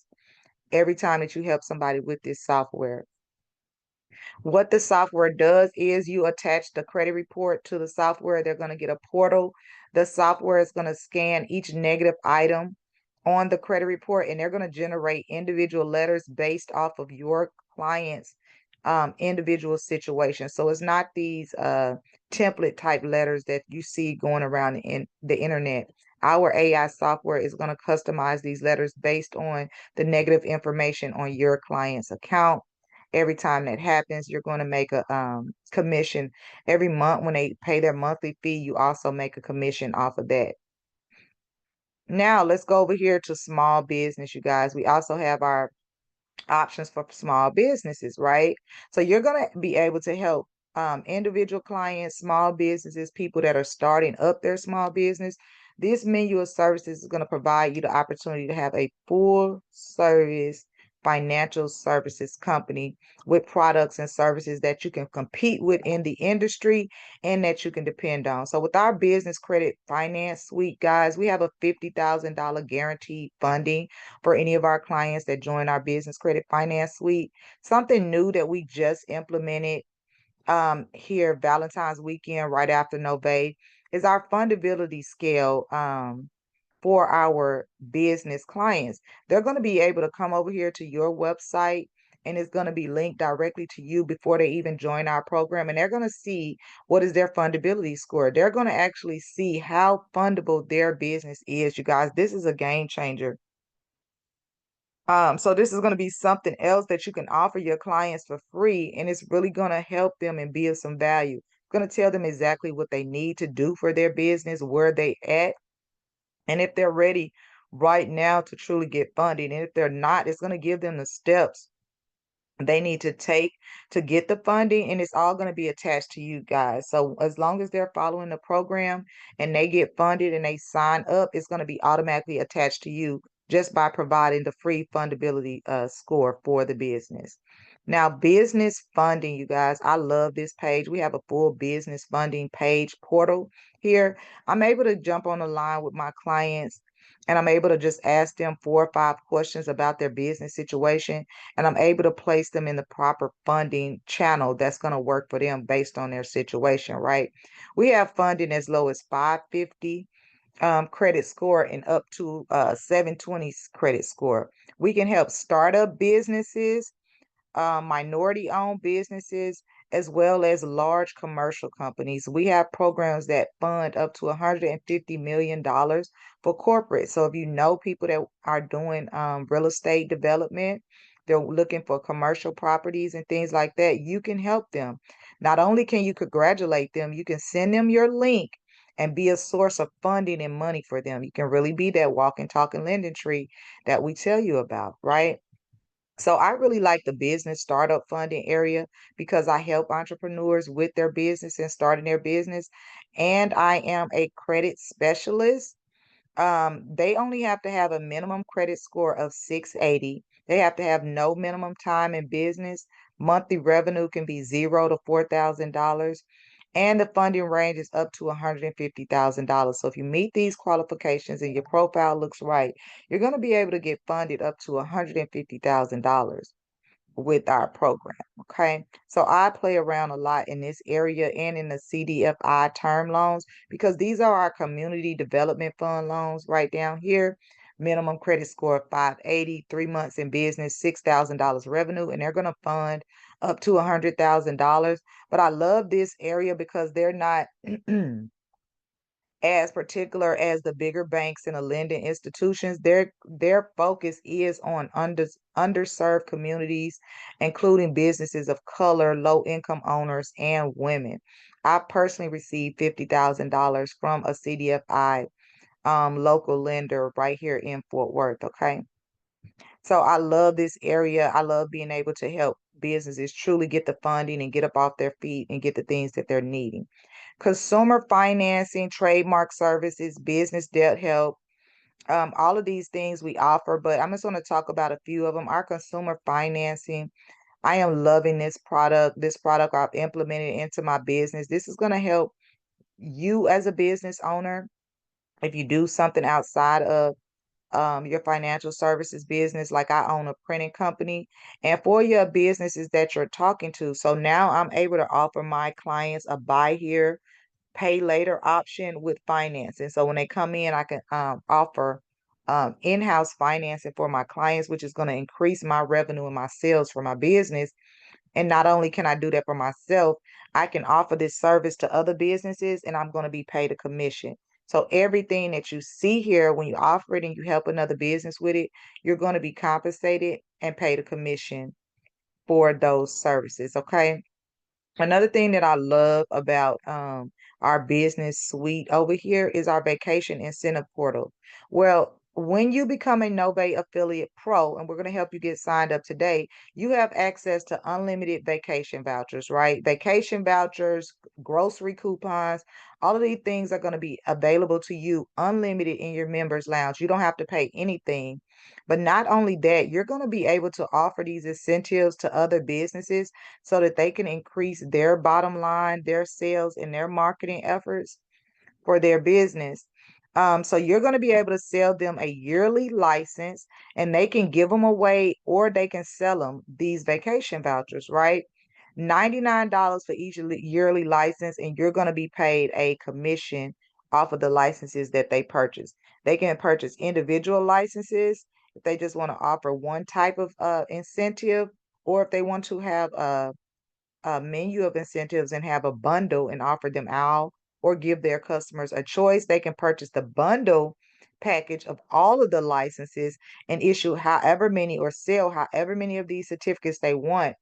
every time that you help somebody with this software. What the software does is you attach the credit report to the software. They're going to get a portal. The software is going to scan each negative item on the credit report, and they're going to generate individual letters based off of your client's individual situation. So it's not these template type letters that you see going around in the internet. Our AI software is going to customize these letters based on the negative information on your client's account. Every time that happens, you're going to make a commission. Every month when they pay their monthly fee, you also make a commission off of that. Now let's go over here to small business, you guys. We also have our options for small businesses, right? So you're going to be able to help individual clients, small businesses, people that are starting up their small business. This menu of services is going to provide you the opportunity to have a full service financial services company with products and services that you can compete with in the industry and that you can depend on. So with our business credit finance suite, guys, we have a $50,000 guaranteed funding for any of our clients that join our business credit finance suite. Something new that we just implemented here Valentine's weekend right after Nove is our fundability scale for our business clients. They're going to be able to come over here to your website, and it's going to be linked directly to you before they even join our program, and they're going to see what is their fundability score. They're going to actually see how fundable their business is. You guys, this is a game changer. So this is going to be something else that you can offer your clients for free, and it's really going to help them and be of some value. It's going to tell them exactly what they need to do for their business, where they at, and if they're ready right now to truly get funding. And if they're not, it's going to give them the steps they need to take to get the funding, and it's all going to be attached to you guys. So as long as they're following the program and they get funded and they sign up, it's going to be automatically attached to you just by providing the free fundability score for the business. Now, business funding, you guys, I love this page. We have a full business funding page portal here. I'm able to jump on the line with my clients, and I'm able to just ask them 4 or 5 questions about their business situation, and I'm able to place them in the proper funding channel that's going to work for them based on their situation, right? We have funding as low as 550 credit score and up to 720 credit score. We can help startup businesses, minority owned businesses, as well as large commercial companies. We have programs that fund up to $150 million for corporate. So if you know people that are doing real estate development, they're looking for commercial properties and things like that, you can help them. Not only can you congratulate them, you can send them your link and be a source of funding and money for them. You can really be that walking, talking lending tree that we tell you about, right? So I really like the business startup funding area because I help entrepreneurs with their business and starting their business. And I am a credit specialist. They only have to have a minimum credit score of 680. They have to have no minimum time in business. Monthly revenue can be $0 to $4,000. And the funding range is up to $150,000. So if you meet these qualifications and your profile looks right, you're going to be able to get funded up to $150,000 with our program. Okay. So I play around a lot in this area and in the CDFI term loans because these are our community development fund loans right down here. Minimum credit score of 580, 3 months in business, $6,000 revenue, and they're going to fund up to $100,000. But I love this area because they're not as particular as the bigger banks and the lending institutions. Their focus is on underserved communities, including businesses of color, low income owners, and women. I personally received $50,000 from a CDFI local lender right here in Fort Worth. Okay. So I love this area. I love being able to help businesses truly get the funding and get up off their feet and get the things that they're needing. consumer financing, trademark services, business debt help. All of these things we offer, but I'm just going to talk about a few of them. Our consumer financing. I am loving this product. This product I've implemented into my business. This is going to help you as a business owner if you do something outside of your financial services business. Like I own a printing company, and for your businesses that you're talking to. So now I'm able to offer my clients a buy here, pay later option with financing. So when they come in, I can offer in-house financing for my clients, which is going to increase my revenue and my sales for my business. And not only can I do that for myself, I can offer this service to other businesses and I'm going to be paid a commission. So everything that you see here, when you offer it and you help another business with it, you're going to be compensated and paid a commission for those services. Okay. Another thing that I love about our business suite over here is our vacation incentive portal. Well, when you become a Nove affiliate pro, and we're going to help you get signed up today, you have access to unlimited vacation vouchers, right? Vacation vouchers, grocery coupons, all of these things are going to be available to you unlimited in your members lounge. You don't have to pay anything. But not only that, you're going to be able to offer these incentives to other businesses so that they can increase their bottom line, their sales, and their marketing efforts for their business. So you're going to be able to sell them a yearly license and they can give them away or they can sell them these vacation vouchers, right? $99 for each yearly license, and you're going to be paid a commission off of the licenses that they purchase. They can purchase individual licenses if they just want to offer one type of incentive, or if they want to have a menu of incentives and have a bundle and offer them all, or give their customers a choice. They can purchase the bundle package of all of the licenses and issue however many or sell however many of these certificates they want.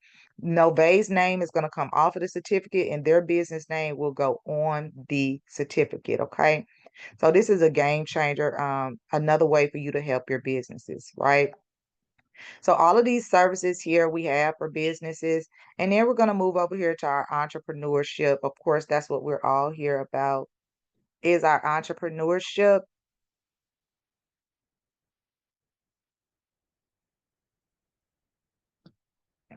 Nove's name is going to come off of the certificate and their business name will go on the certificate. Okay. So this is a game changer. Another way for you to help your businesses, right? So all of these services here we have for businesses. And then we're going to move over here to our entrepreneurship. Of course, that's what we're all here about, is our entrepreneurship.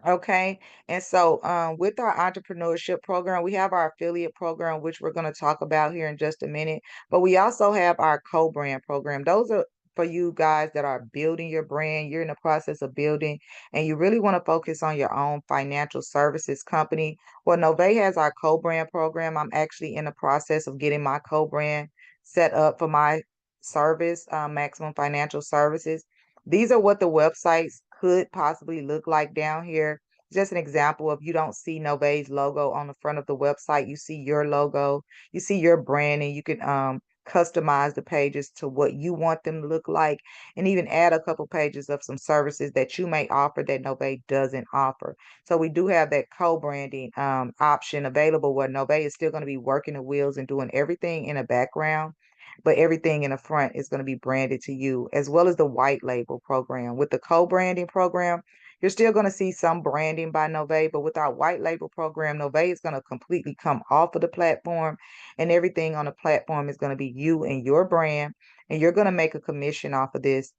Okay. And so with our entrepreneurship program, we have our affiliate program, which we're going to talk about here in just a minute. But we also have our co-brand program. Those are for you guys that are building your brand. You're in the process of building and you really want to focus on your own financial services company. Well, Nove has our co-brand program. I'm actually in the process of getting my co-brand set up for my service, Maximum Financial Services. These are what the websites could possibly look like down here. Just an example of, you don't see Nove's logo on the front of the website. You see your logo, you see your brand, and you can customize the pages to what you want them to look like, and even add a couple pages of some services that you may offer that Nove doesn't offer. So we do have that co-branding option available, where Nove is still going to be working the wheels and doing everything in the background, but everything in the front is going to be branded to you, as well as the white label program. With the co-branding program, you're still going to see some branding by Nove, but with our white label program, Nove is going to completely come off of the platform, and everything on the platform is going to be you and your brand, and you're going to make a commission off of this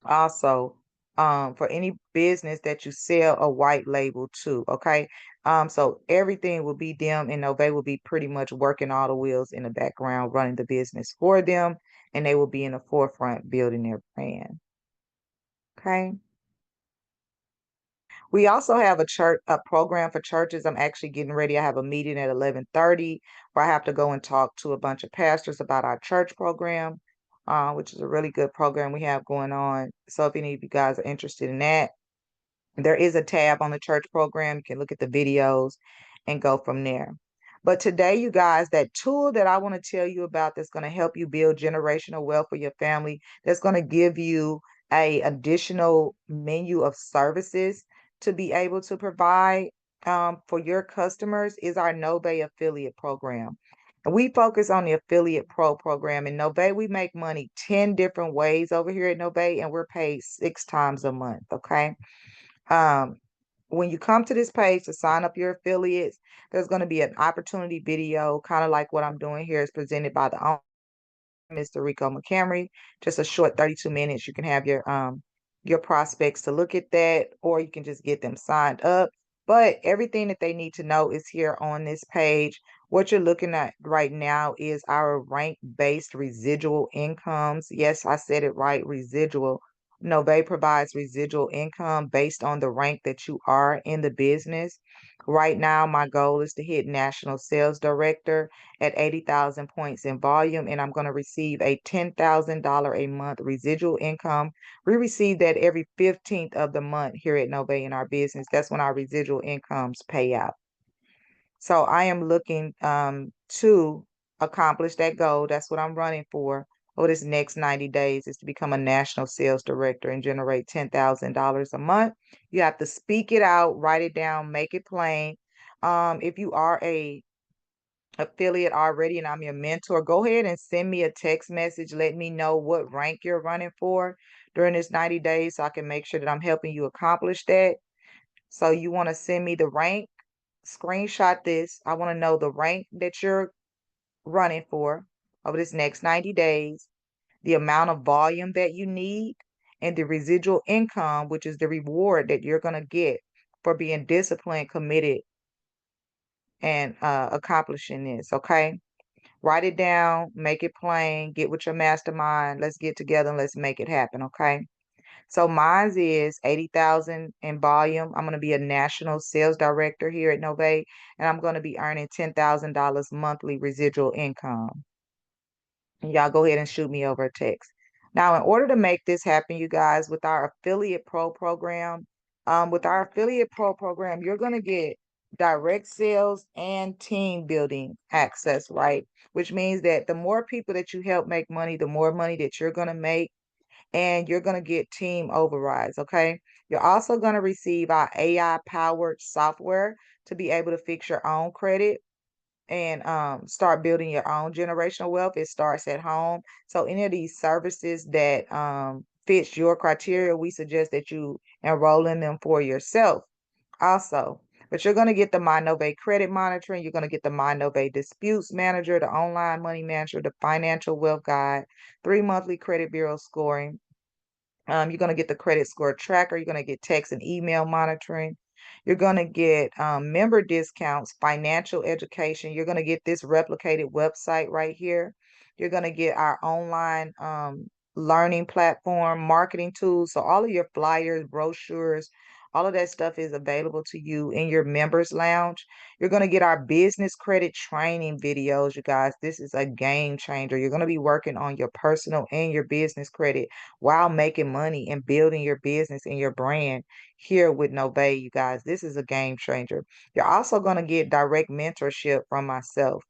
also, for any business that you sell a white label to. Okay. So everything will be them, and Nove will be pretty much working all the wheels in the background, running the business for them, and they will be in the forefront building their brand. Okay. We also have a program for churches. I'm actually getting ready. I have a meeting at 11:30 where I have to go and talk to a bunch of pastors about our church program, which is a really good program we have going on. So if any of you guys are interested in that, there is a tab on the church program. You can look at the videos and go from there. But today, you guys, that tool that I want to tell you about that's going to help you build generational wealth for your family, that's going to give you a additional menu of services to be able to provide for your customers, is our Nove affiliate program. And we focus on the affiliate pro program. In Nove, we make money 10 different ways over here at Nove, and we're paid 6 times a month. Okay. Um, when you come to this page to sign up your affiliates, there's going to be an opportunity video, kind of like what I'm doing here is presented by the Mr. Rico McCamry. Just a short 32 minutes. You can have your prospects to look at that, or you can just get them signed up. But everything that they need to know is here on this page. What you're looking at right now is our rank-based residual incomes. Yes, I said it right, residual. Nove provides residual income based on the rank that you are in the business. Right now, my goal is to hit National Sales Director at 80,000 points in volume, and I'm going to receive a $10,000 a month residual income. We receive that every 15th of the month here at Nove in our business. That's when our residual incomes pay out. So I am looking to accomplish that goal. That's what I'm running for over this next 90 days is to become a national sales director and generate $10,000 a month. You have to speak it out, write it down, make it plain. If you are a affiliate already and I'm your mentor, go ahead and send me a text message. Let me know what rank you're running for during this 90 days so I can make sure that I'm helping you accomplish that. So you want to send me the rank, screenshot this. I want to know the rank that you're running for over this next 90 days, the amount of volume that you need, and the residual income, which is the reward that you're going to get for being disciplined, committed, and accomplishing this. Okay. Write it down, make it plain, get with your mastermind. Let's get together and let's make it happen, okay? So mine's is 80,000 in volume. I'm going to be a national sales director here at Nove, and I'm going to be earning $10,000 monthly residual income. And y'all go ahead and shoot me over a text. Now, in order to make this happen, you guys, with our Affiliate Pro program, you're going to get direct sales and team building access, right? Which means that the more people that you help make money, the more money that you're going to make, and you're going to get team overrides, okay? You're also going to receive our AI powered software to be able to fix your own credit and start building your own generational wealth. It starts at home. So any of these services that fits your criteria, we suggest that you enroll in them for yourself also. But you're going to get the MyNove credit monitoring. You're going to get the MyNove disputes manager, the online money manager, the financial wealth guide, 3 monthly credit bureau scoring. You're going to get the credit score tracker. You're going to get text and email monitoring. You're going to get member discounts, financial education. You're going to get this replicated website right here. You're going to get our online learning platform, marketing tools. So all of your flyers, brochures, all of that stuff is available to you in your members lounge. You're going to get our business credit training videos, you guys. This is a game changer. You're going to be working on your personal and your business credit while making money and building your business and your brand here with Nove, you guys. This is a game changer. You're also going to get direct mentorship from myself.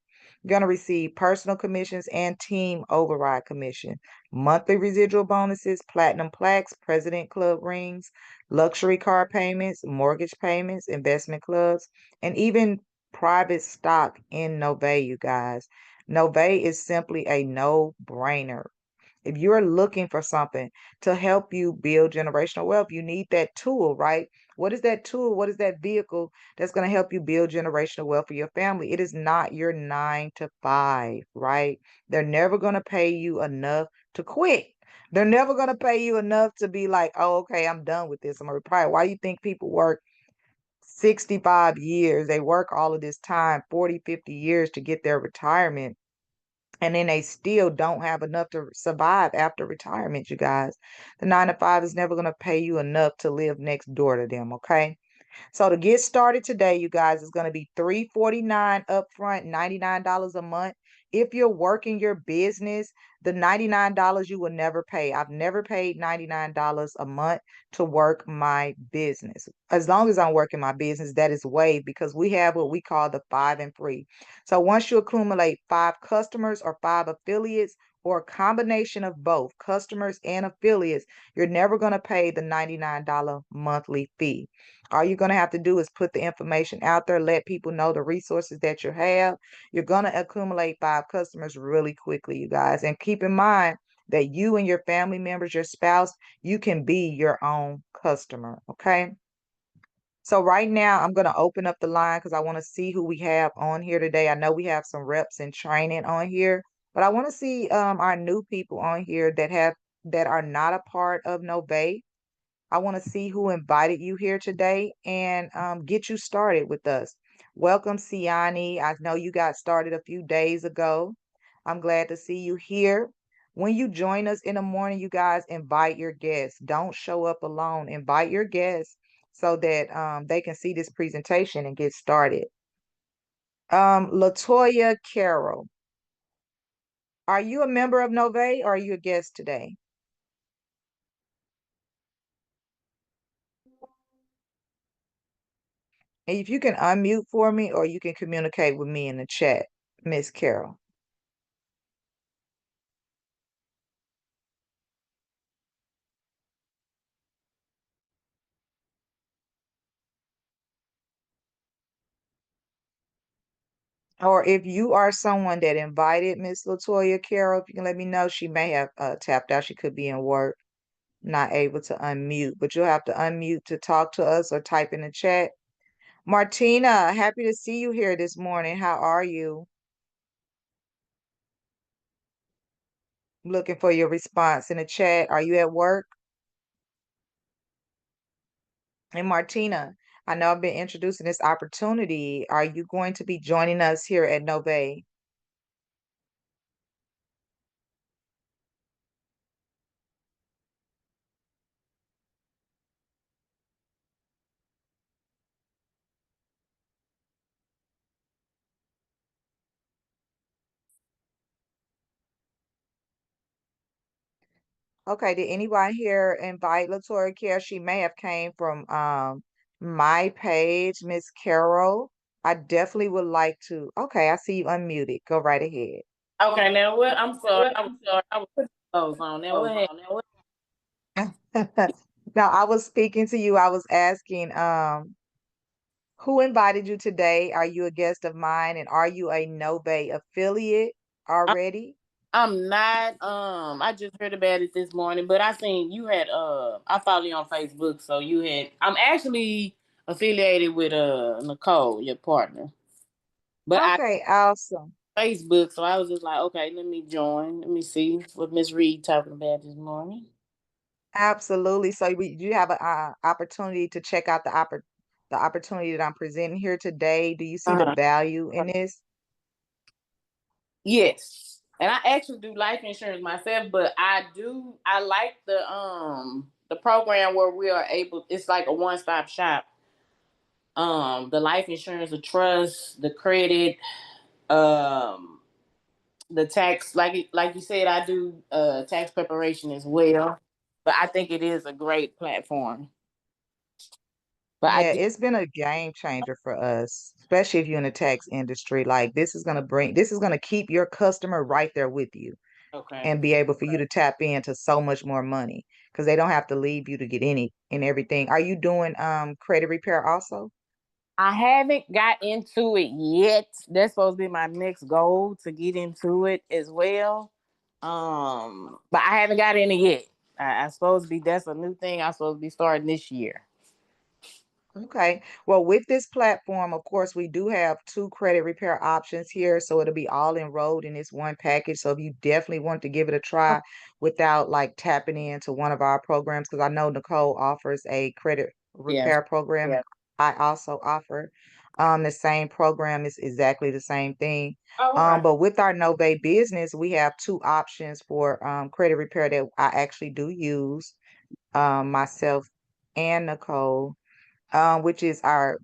You're going to receive personal commissions and team override commission, monthly residual bonuses, platinum plaques, president club rings, luxury car payments, mortgage payments, investment clubs, and even private stock in Nove, you guys. Nove is simply a no-brainer. If you're looking for something to help you build generational wealth, you need that tool, right? What is that tool? What is that vehicle that's going to help you build generational wealth for your family? It is not your 9 to 5, right? They're never going to pay you enough to quit. They're never going to pay you enough to be like, oh, okay, I'm done with this. I'm going to retire. Why do you think people work 65 years? They work all of this time, 40, 50 years to get their retirement, and then they still don't have enough to survive after retirement, you guys. The 9 to 5 is never going to pay you enough to live next door to them, okay? So to get started today, you guys, it's going to be $349 upfront, $99 a month. If you're working your business, the $99 you will never pay. I've never paid $99 a month to work my business. As long as I'm working my business, that is waived because we have what we call the 5 and free. So once you accumulate 5 customers or 5 affiliates, or a combination of both customers and affiliates, you're never going to pay the $99 monthly fee. All you're going to have to do is put the information out there, let people know the resources that you have. You're going to accumulate 5 customers really quickly, you guys. And keep in mind that you and your family members, your spouse, you can be your own customer, okay? So right now, I'm going to open up the line because I want to see who we have on here today. I know we have some reps in training on here, but I want to see our new people on here that are not a part of Novate. I want to see who invited you here today and get you started with us. Welcome, Siani. I know you got started a few days ago. I'm glad to see you here. When you join us in the morning, you guys invite your guests. Don't show up alone. Invite your guests so that they can see this presentation and get started. Latoya Carroll, are you a member of Nove or are you a guest today? And if you can unmute for me or you can communicate with me in the chat, Miss Carroll. Or if you are someone that invited Miss Latoya Carroll, if you can let me know, she may have tapped out. She could be in work, not able to unmute, but you'll have to unmute to talk to us or type in the chat. Martina, happy to see you here this morning. How are you? Looking for your response in the chat. Are you at work? And Martina, I know I've been introducing this opportunity. Are you going to be joining us here at Nove? Okay, did anybody here invite Latoya Care? She may have came from my page, Miss Carol. I definitely would like to. Okay, I see you unmuted. Go right ahead. Okay, now what? I'm sorry. I was putting those on. Now what happened? Now, I was speaking to you. I was asking, who invited you today? Are you a guest of mine? And are you a Nove affiliate I'm, already? I'm not. I just heard about it this morning, but I seen you had. I follow you on Facebook, so you had. I'm actually affiliated with Nicole, your partner, but I Okay, awesome. Facebook, so I was just like, okay, let me join. Let me see what Miss Reed talking about this morning. Absolutely. So you have an opportunity to check out the opportunity that I'm presenting here today. Do you see the Uh-huh. value in this? Yes. And I actually do life insurance myself, but I like the program where we are able it's like a one stop shop. The life insurance, the trust, the credit, um the tax, like you said, I do tax preparation as well. But I think it is a great platform. But I Yeah, did it's been a game changer for us, especially if you're in the tax industry. Like this is gonna keep your customer right there with you okay. and be able for you to tap into so much more money because they don't have to leave you to get any and everything. Are you doing credit repair also? I haven't got into it yet. That's supposed to be my next goal to get into it as well. But I haven't got in it yet. I supposed to be that's a new thing I'm supposed to be starting this year. Okay. Well, with this platform, of course, we do have two credit repair options here. So it'll be all enrolled in this one package. So if you definitely want to give it a try without like tapping into one of our programs, because I know Nicole offers a credit Yeah. repair program. Yeah. I also offer the same program. Is exactly the same thing. Oh, okay. But with our Nove business, we have two options for credit repair that I actually do use myself and Nicole, which is our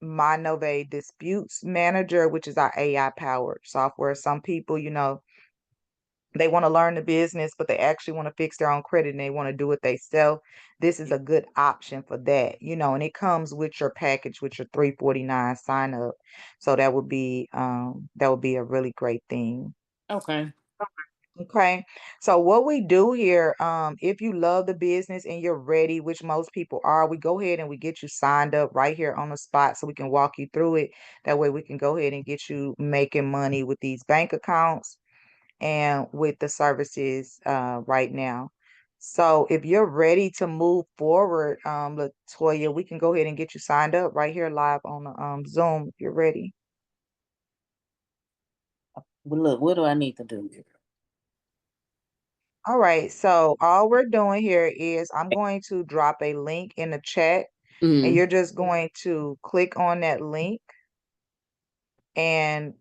Monove Disputes Manager, which is our AI powered software. Some people, they want to learn the business, but they actually want to fix their own credit and they want to do it themselves. This is a good option for that, and it comes with your package with your 349 sign up. So that would be a really great thing. Okay. Okay. So what we do here, if you love the business and you're ready, which most people are, we go ahead and we get you signed up right here on the spot so we can walk you through it. That way we can go ahead and get you making money with these bank accounts and with the services right now. So if you're ready to move forward, Latoya, we can go ahead and get you signed up right here live on the Zoom if you're ready. Well, look, what do I need to do? All right, so all we're doing here is I'm going to drop a link in the chat, and Mm. you're just going to click on that link, and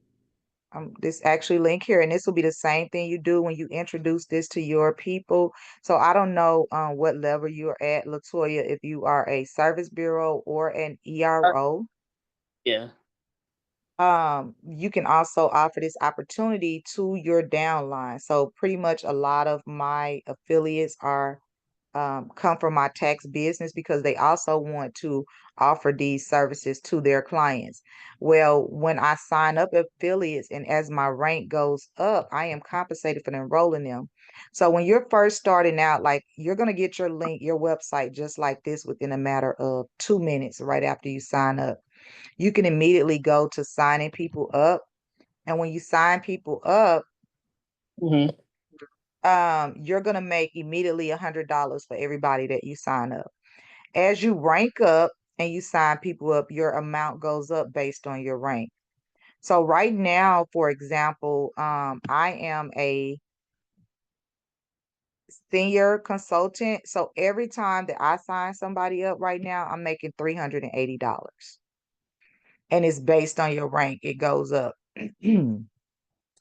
this actually link here, and this will be the same thing you do when you introduce this to your people. So I don't know what level you're at, Latoya, if you are a service bureau or an ERO. Yeah. You can also offer this opportunity to your downline. So pretty much a lot of my affiliates are come from my tax business because they also want to offer these services to their clients. Well, when I sign up affiliates and as my rank goes up, I am compensated for enrolling them. So when you're first starting out, like you're going to get your link, your website just like this within a matter of 2 minutes right after you sign up. You can immediately go to signing people up. And when you sign people up, Mm-hmm. you're gonna make immediately $100 for everybody that you sign up. As you rank up and you sign people up, your amount goes up based on your rank. So right now, for example, I am a senior consultant. So every time that I sign somebody up right now, I'm making $380. And it's based on your rank, it goes up.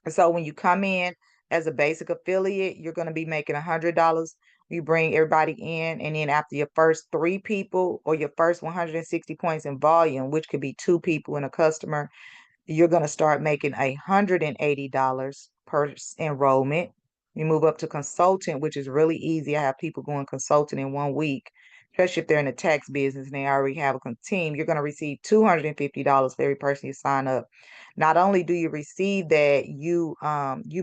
So when you come in as a basic affiliate, you're going to be making $100. You bring everybody in, and then after your first three people or your first 160 points in volume, which could be two people and a customer, you're going to start making $180 per enrollment. You move up to consultant, which is really easy. I have people going consultant in 1 week, especially if they're in the tax business and they already have a team. You're going to receive $250 for every person you sign up. Not only do you receive that, you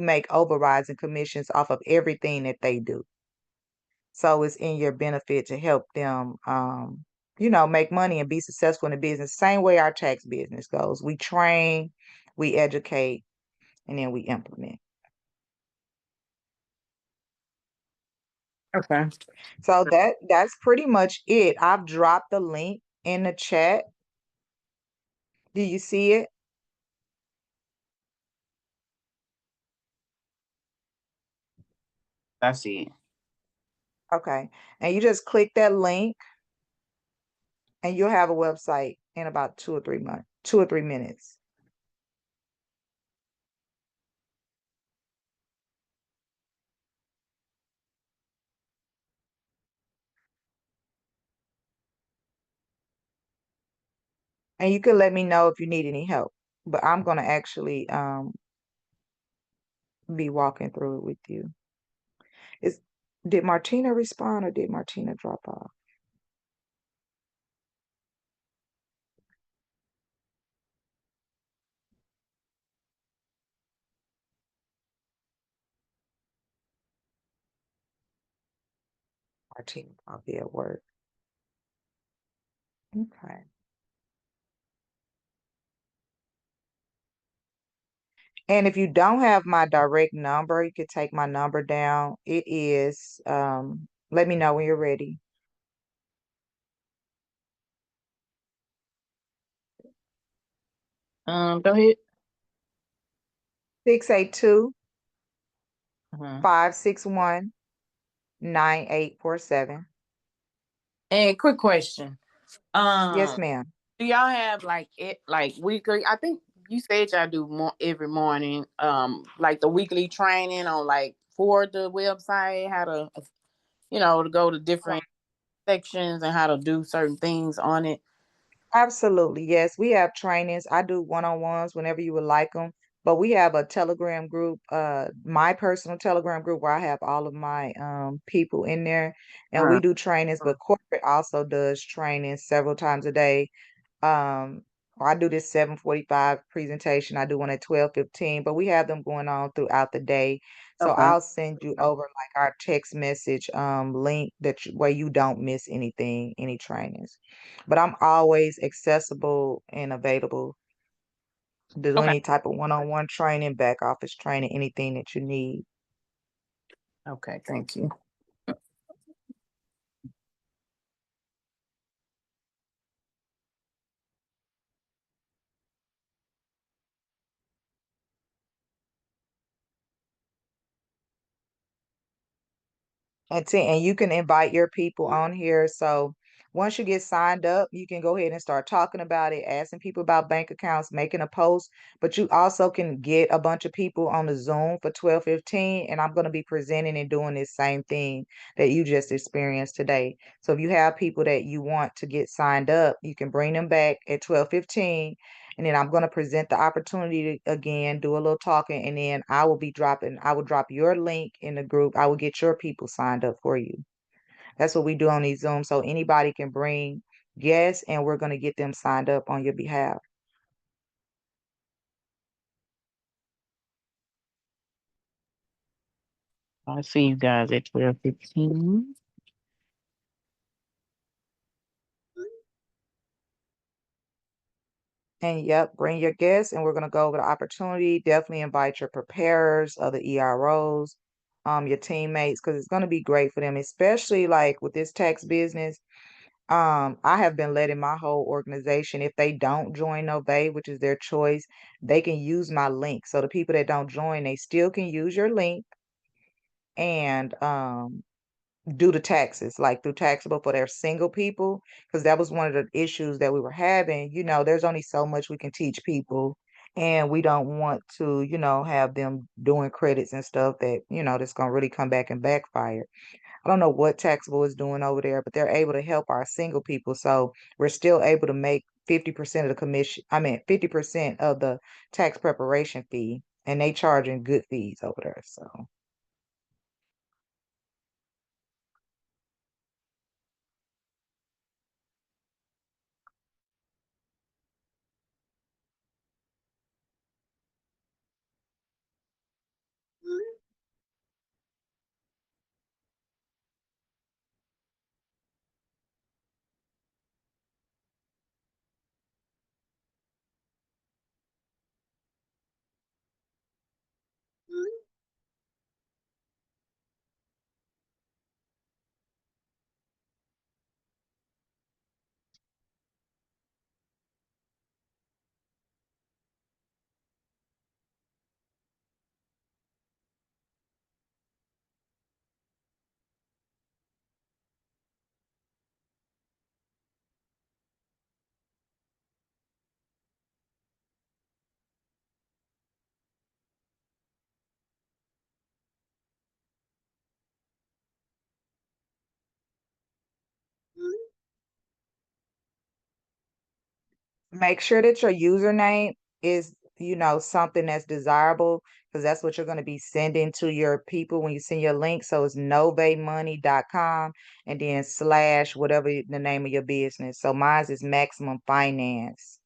make overrides and commissions off of everything that they do. So it's in your benefit to help them make money and be successful in the business. Same way our tax business goes. We train, we educate, and then we implement. Okay. So that's pretty much it. I've dropped the link in the chat. Do you see it? I see it. Okay. And you just click that link and you'll have a website in about 2 or 3 minutes. And you can let me know if you need any help. But I'm gonna actually be walking through it with you. Is did Martina respond or did Martina drop off? Martina probably at work. Okay. And if you don't have my direct number, you could take my number down. It is let me know when you're ready. Go ahead. 682 Mhm. 561 9847. And quick question. Yes, Um, ma'am. do y'all have like it like weekly? I think you said y'all do more every morning. Like the weekly training on like for the website, how to to go to different sections and how to do certain things on it. Absolutely. Yes, we have trainings. I do one-on-ones whenever you would like them. But we have a Telegram group, my personal Telegram group where I have all of my people in there and Uh, we do trainings, but corporate also does training several times a day. Um, I do this 7:45 presentation. I do one at 12:15, but we have them going on throughout the day. So okay. I'll send you over like our text message link where you don't miss anything, any trainings. But I'm always accessible and available to do Okay. any type of one-on-one training, back office training, anything that you need. Okay. Thank you. And you can invite your people on here. So once you get signed up, you can go ahead and start talking about it, asking people about bank accounts, making a post. But you also can get a bunch of people on the Zoom for 12:15. And I'm going to be presenting and doing this same thing that you just experienced today. So if you have people that you want to get signed up, you can bring them back at 12:15. And then I'm going to present the opportunity to, again, do a little talking, and then I will drop your link in the group. I will get your people signed up for you. That's what we do on these Zooms. So anybody can bring guests, and we're going to get them signed up on your behalf. I see you guys at 12:15. And yep, bring your guests, and we're going to go over the opportunity. Definitely invite your preparers, other EROs, your teammates, because it's going to be great for them, especially like with this tax business. I have been letting my whole organization, if they don't join Obey, which is their choice, they can use my link. So the people that don't join, they still can use your link and do the taxes, like through taxable for their single people, because that was one of the issues that we were having. There's only so much we can teach people, and we don't want to, have them doing credits and stuff that, that's gonna really come back and backfire. I don't know what taxable is doing over there, but they're able to help our single people. So we're still able to make 50% of the commission. I mean, 50% of the tax preparation fee, and they charging good fees over there. So make sure that your username is, something that's desirable, because that's what you're going to be sending to your people when you send your link. So it's novamoney.com and then slash whatever the name of your business. So mine is Maximum Finance.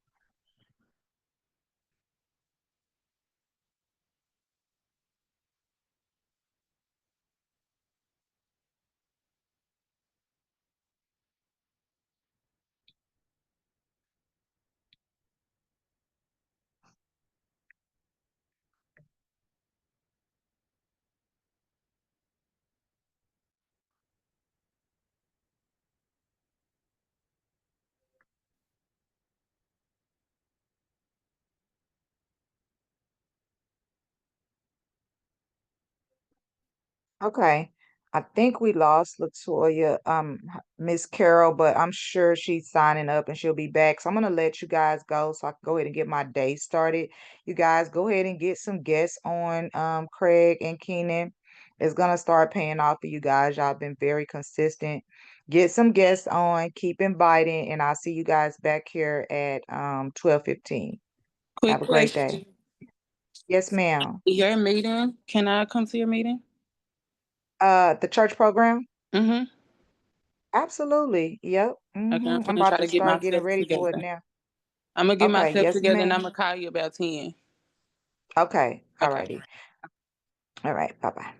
Okay. I think we lost Latoya, Miss Carol, but I'm sure she's signing up and she'll be back. So I'm gonna let you guys go so I can go ahead and get my day started. You guys go ahead and get some guests on, Craig and Keenan. It's gonna start paying off for you guys. Y'all been very consistent. Get some guests on, keep inviting, and I'll see you guys back here at 12:15. Quick Have a great day. question. Yes, ma'am. Your meeting, can I come to your meeting? The church program? Mm-hmm. Absolutely. Yep. Okay, I'm I'm gonna about try to to get start getting myself ready for it together. now. I'm gonna get Okay. myself Yes, together and I'm ma'am. gonna call you about 10. Okay. Okay. Alrighty. All right. Bye-bye.